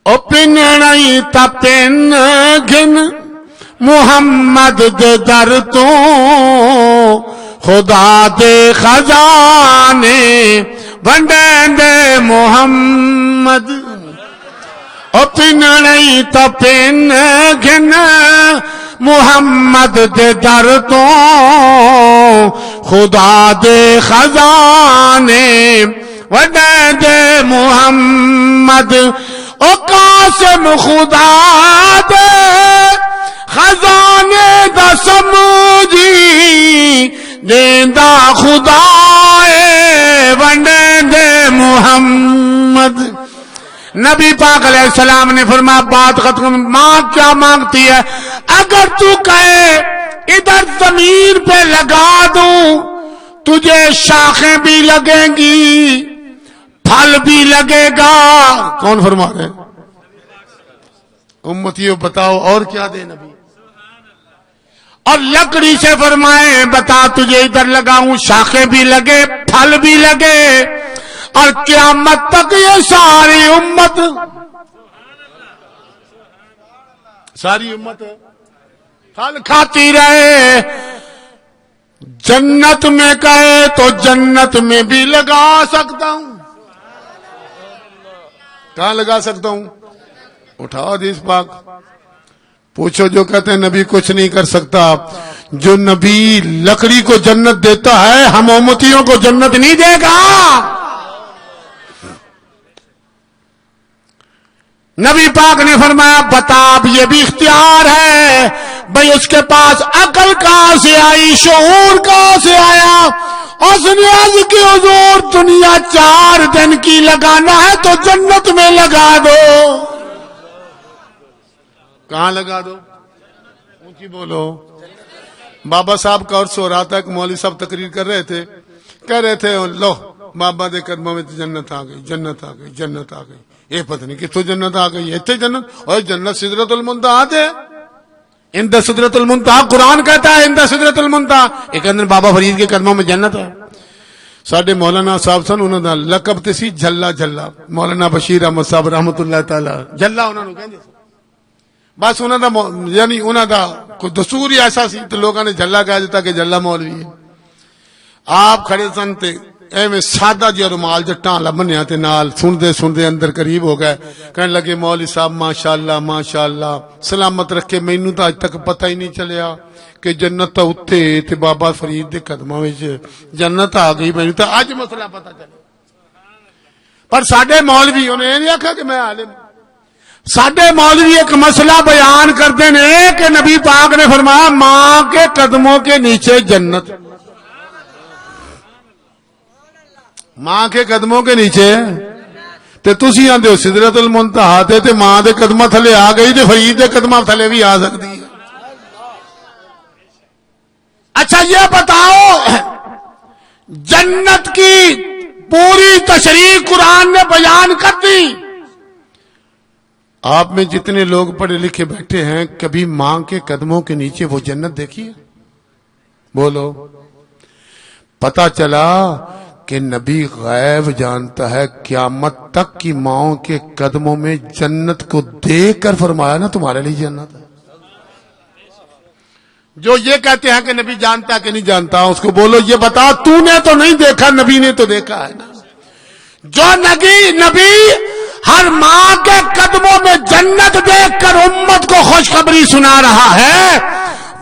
او پنڑی تا پن گھن محمد دے در تو خدا دے خزانے ونڈین دے محمد. او پنڑی تا پن گھن محمد دے در تو خدا دے خزانے ونڈین دے محمد. او قاسم خدا دے خزانے دا سمجھی دیندا خدا ونڈین دے محمد. نبی پاک علیہ السلام نے فرمایا بات ختم. ماں کیا مانگتی ہے؟ اگر تو کہے ادھر زمین پہ لگا دوں تجھے شاخیں بھی لگیں گی پھل بھی لگے گا. کون فرما رہے ہیں؟ امتیوں بتاؤ اور کیا دے نبی. اور لکڑی سے فرمائے بتا تجھے ادھر لگاؤں شاخیں بھی لگے پھل بھی لگے اور قیامت تک یہ ساری امت پھل کھاتی رہے. جنت میں کہے تو جنت میں بھی لگا سکتا ہوں. کہاں لگا سکتا ہوں؟ اٹھاؤ حدیث پاک پوچھو جو کہتے ہیں نبی کچھ نہیں کر سکتا. جو نبی لکڑی کو جنت دیتا ہے ہم امتیوں کو جنت نہیں دے گا. نبی پاک نے فرمایا بتا اب یہ بھی اختیار ہے بھئی اس کے پاس عقل کہاں سے آئی, شعور کہاں سے آیا. اس نے عرض کی حضور دنیا 4 دن کی لگانا ہے تو جنت میں لگا دو. کہاں لگا دو؟ اونچی بولو. بابا صاحب کا عرص ہو رہا تھا, ایک مولوی صاحب تقریر کر رہے تھے, کہہ رہے تھے لو بابا دے قدموں میں جنت آ گئی, جنت آ گئی, جنت آ گئی. یہ پتہ نہیں کتوں جنت آ گئی, اتنے جنت, اور جنت سدرت المنتہا ہے. عند سدرت المنتہا قرآن کہتا ہے عند سدرت المنتہا. ایک اندر بابا فرید کے قدموں میں جنت ہے. ساڈے مولانا صاحب سن, انہوں دا لقب تے سی جھلا جھلا. مولانا بشیر احمد صاحب رحمت اللہ تعالی جھلا انہوں نے کہندے سی. بس انہوں دا یعنی انہوں دا کوئی دستور ہی ایسا سی تو لوگوں نے جھلا کہہ دیتا کہ جھلا مولوی ہے. آپ کھڑے سن تے ایویں سادہ جہا رومال جٹاں والا بنیا تے نال سنتے سنتے اندر قریب ہو گئے. کہنے لگے مولوی صاحب ماشاءاللہ ماشاءاللہ سلامت رکھے, مینوں تو اج تک پتہ ہی نہیں چلیا کہ جنت تو اتے تے بابا فرید دے قدموں وچ جنت آ گئی. مینوں تو اج مسئلہ پتہ چلیا. پر ساڈے مولوی انہیں نہیں آکھا کہ میں عالم, ساڈے مولوی ایک مسئلہ بیان کرتے ہیں کہ نبی پاک نے فرمایا ماں کے قدموں کے نیچے جنت. ماں کے قدموں کے نیچے تے تسی آندے ہو سدرت المنتہا تے ماں دے قدماں تھلے آ گئی تے فرید دے قدماں تھلے بھی آ سکتی ہے. اچھا یہ بتاؤ جنت کی پوری تشریح قرآن نے بیان کر دی. آپ میں جتنے لوگ پڑھے لکھے بیٹھے ہیں کبھی ماں کے قدموں کے نیچے وہ جنت دیکھی ہے؟ بولو. پتا چلا کہ نبی غیب جانتا ہے, قیامت تک کی ماؤں کے قدموں میں جنت کو دیکھ کر فرمایا نا تمہارے لیے جنت ہے. جو یہ کہتے ہیں کہ نبی جانتا ہے کہ نہیں جانتا, اس کو بولو یہ بتا تو نے تو نہیں دیکھا, نبی نے تو دیکھا ہے نا. جو نبی ہر ماں کے قدموں میں جنت دیکھ کر امت کو خوشخبری سنا رہا ہے,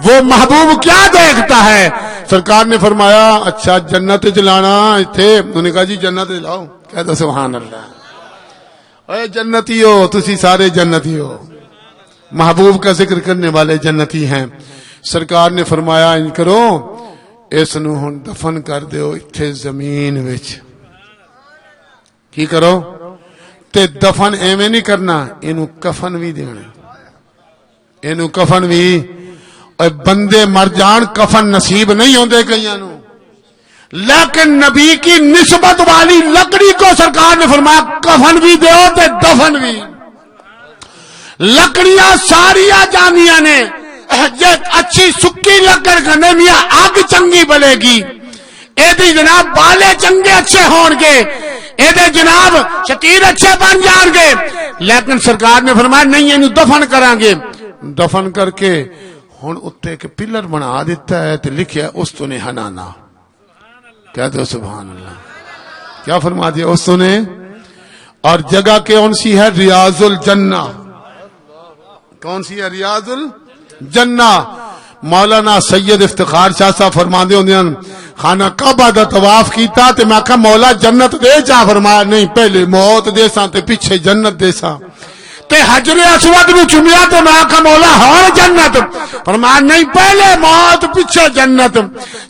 وہ محبوب کیا دیکھتا ہے؟ سرکار نے فرمایا اچھا جنت جلانا تھے, انہوں نے کہا جی جنت جلاؤ. کہتا سبحان اللہ, اے جنتی ہو تسی, سارے جنتی ہو, محبوب کا ذکر کرنے والے جنتی ہیں. سرکار نے فرمایا ان کرو اس نو ہن دفن کر دیو اتھے زمین وچ. کی کرو تے دفن ایویں نہیں کرنا, اینو کفن بھی دینا, اینو کفن بھی. اور بندے مر جان کفن نصیب نہیں ہوندے کئیاں نو, لیکن نبی کی نسبت والی لکڑی کو سرکار نے فرمایا کفن بھی دیو تے دفن بھی. لکڑیاں ساریاں جانیاں نے, یہ اچھی سکی لکڑ کنے میاں آگ چنگی بلے گی, اے دی جناب بالے چنگے اچھے ہون گے, اے دے جناب شتیر اچھے بن جان گے. لیکن سرکار نے فرمایا نہیں اینو دفن کران گے. دفن کر کے ہن اتے کے پلر بنا دیتا ہے تے لکھیا اس تو نے حنانا. کہتے ہو سبحان اللہ. کیا فرما دیا اس تو نے؟ اور جگہ کون سی ہے؟ ریاض الجنہ. کون سی ہے؟ ریاض الجنہ. مولانا سید افتخار شاہ صاحب فرماندے ہوندے ہیں خانہ کعبہ دا طواف کیتا تے میں کہا مولا جنت دے جا, فرمایا نہیں پہلے موت دے ساں تے پیچھے جنت دے ساں. تے حجر اسود نو چومیا تے میں کہا مولا ہن جنت, فرمایا نہیں پہلے موت پیچھے جنت.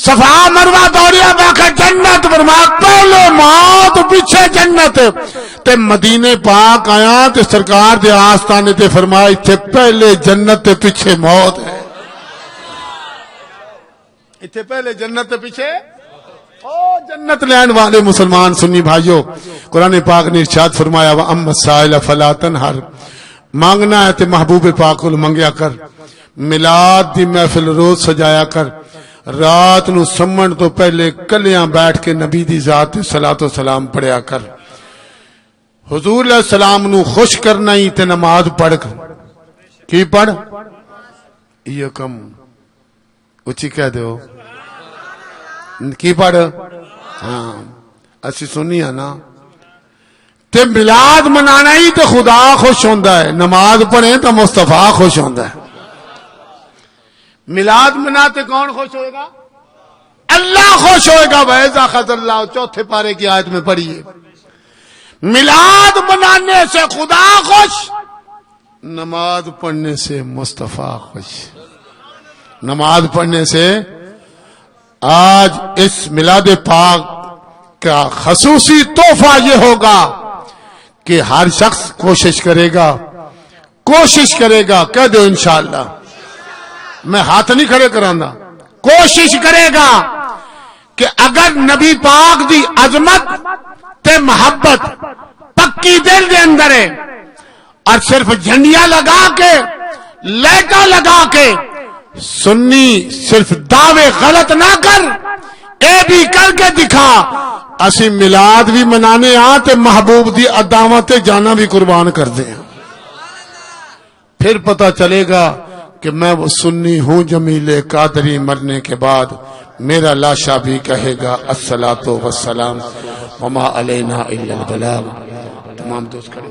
صفا مروہ دوڑیا میں کہا جنت, فرمایا پہلے موت پیچھے جنت. تے مدینے پاک آیا تے سرکار دے آستانے تے فرمایا ایتھے پہلے جنت تے پیچھے موت ہے. اتنے پہلے جنت پیچھے او جنت لین والے مسلمان سنی بھائیو, قرآن پاک نے ارشاد فرمایا وَأَمَّا السَّائِلَ فَلَا تَنْهَرْ, مانگنا ہے تے محبوب پاک کو منگیا کر. میلاد دی محفل روز سجایا کر, رات نو سمن تو پہلے کلیاں بیٹھ کے نبی دی ذات صلاۃ و سلام پڑھیا کر. حضور علیہ السلام نو خوش کرنا ہی تے نماز پڑھ کر کی پڑھ یہ کم اچھی کہہ دیو کی پڑھ. ہاں اسی سنی ہے نا, تے میلاد منانا ہی تے خدا خوش ہوندا ہے, نماز پڑھیں تو مصطفیٰ خوش ہوندا ہے. میلاد مناتے کون خوش ہوئے گا؟ اللہ خوش ہوئے گا. وَإِذَا أَخَذَ اللَّهُ چوتھے پارے کی آیت میں پڑھیے. میلاد منانے سے خدا خوش، نماز پڑھنے سے مصطفیٰ خوش. نماز پڑھنے سے. آج اس میلاد پاک کا خصوصی تحفہ یہ ہوگا کہ ہر شخص کوشش کرے گا کہہ دو انشاءاللہ. میں ہاتھ نہیں کھڑے کرانا. کوشش کرے گا کہ اگر نبی پاک دی عظمت تے محبت پکی دل دے اندر ہے اور صرف جھنڈیاں لگا کے لائٹاں لگا کے سنی صرف دعوے غلط نہ کر، اے بھی کر کے دکھا اسی میلاد بھی منانے تے محبوب دی عداوت جانا بھی قربان کر دیں. پھر پتہ چلے گا کہ میں وہ سنی ہوں. جمیل قادری مرنے کے بعد میرا لاشا بھی کہے گا الصلاۃ والسلام وما علینا الا البلاغ. تمام دوست کھڑے.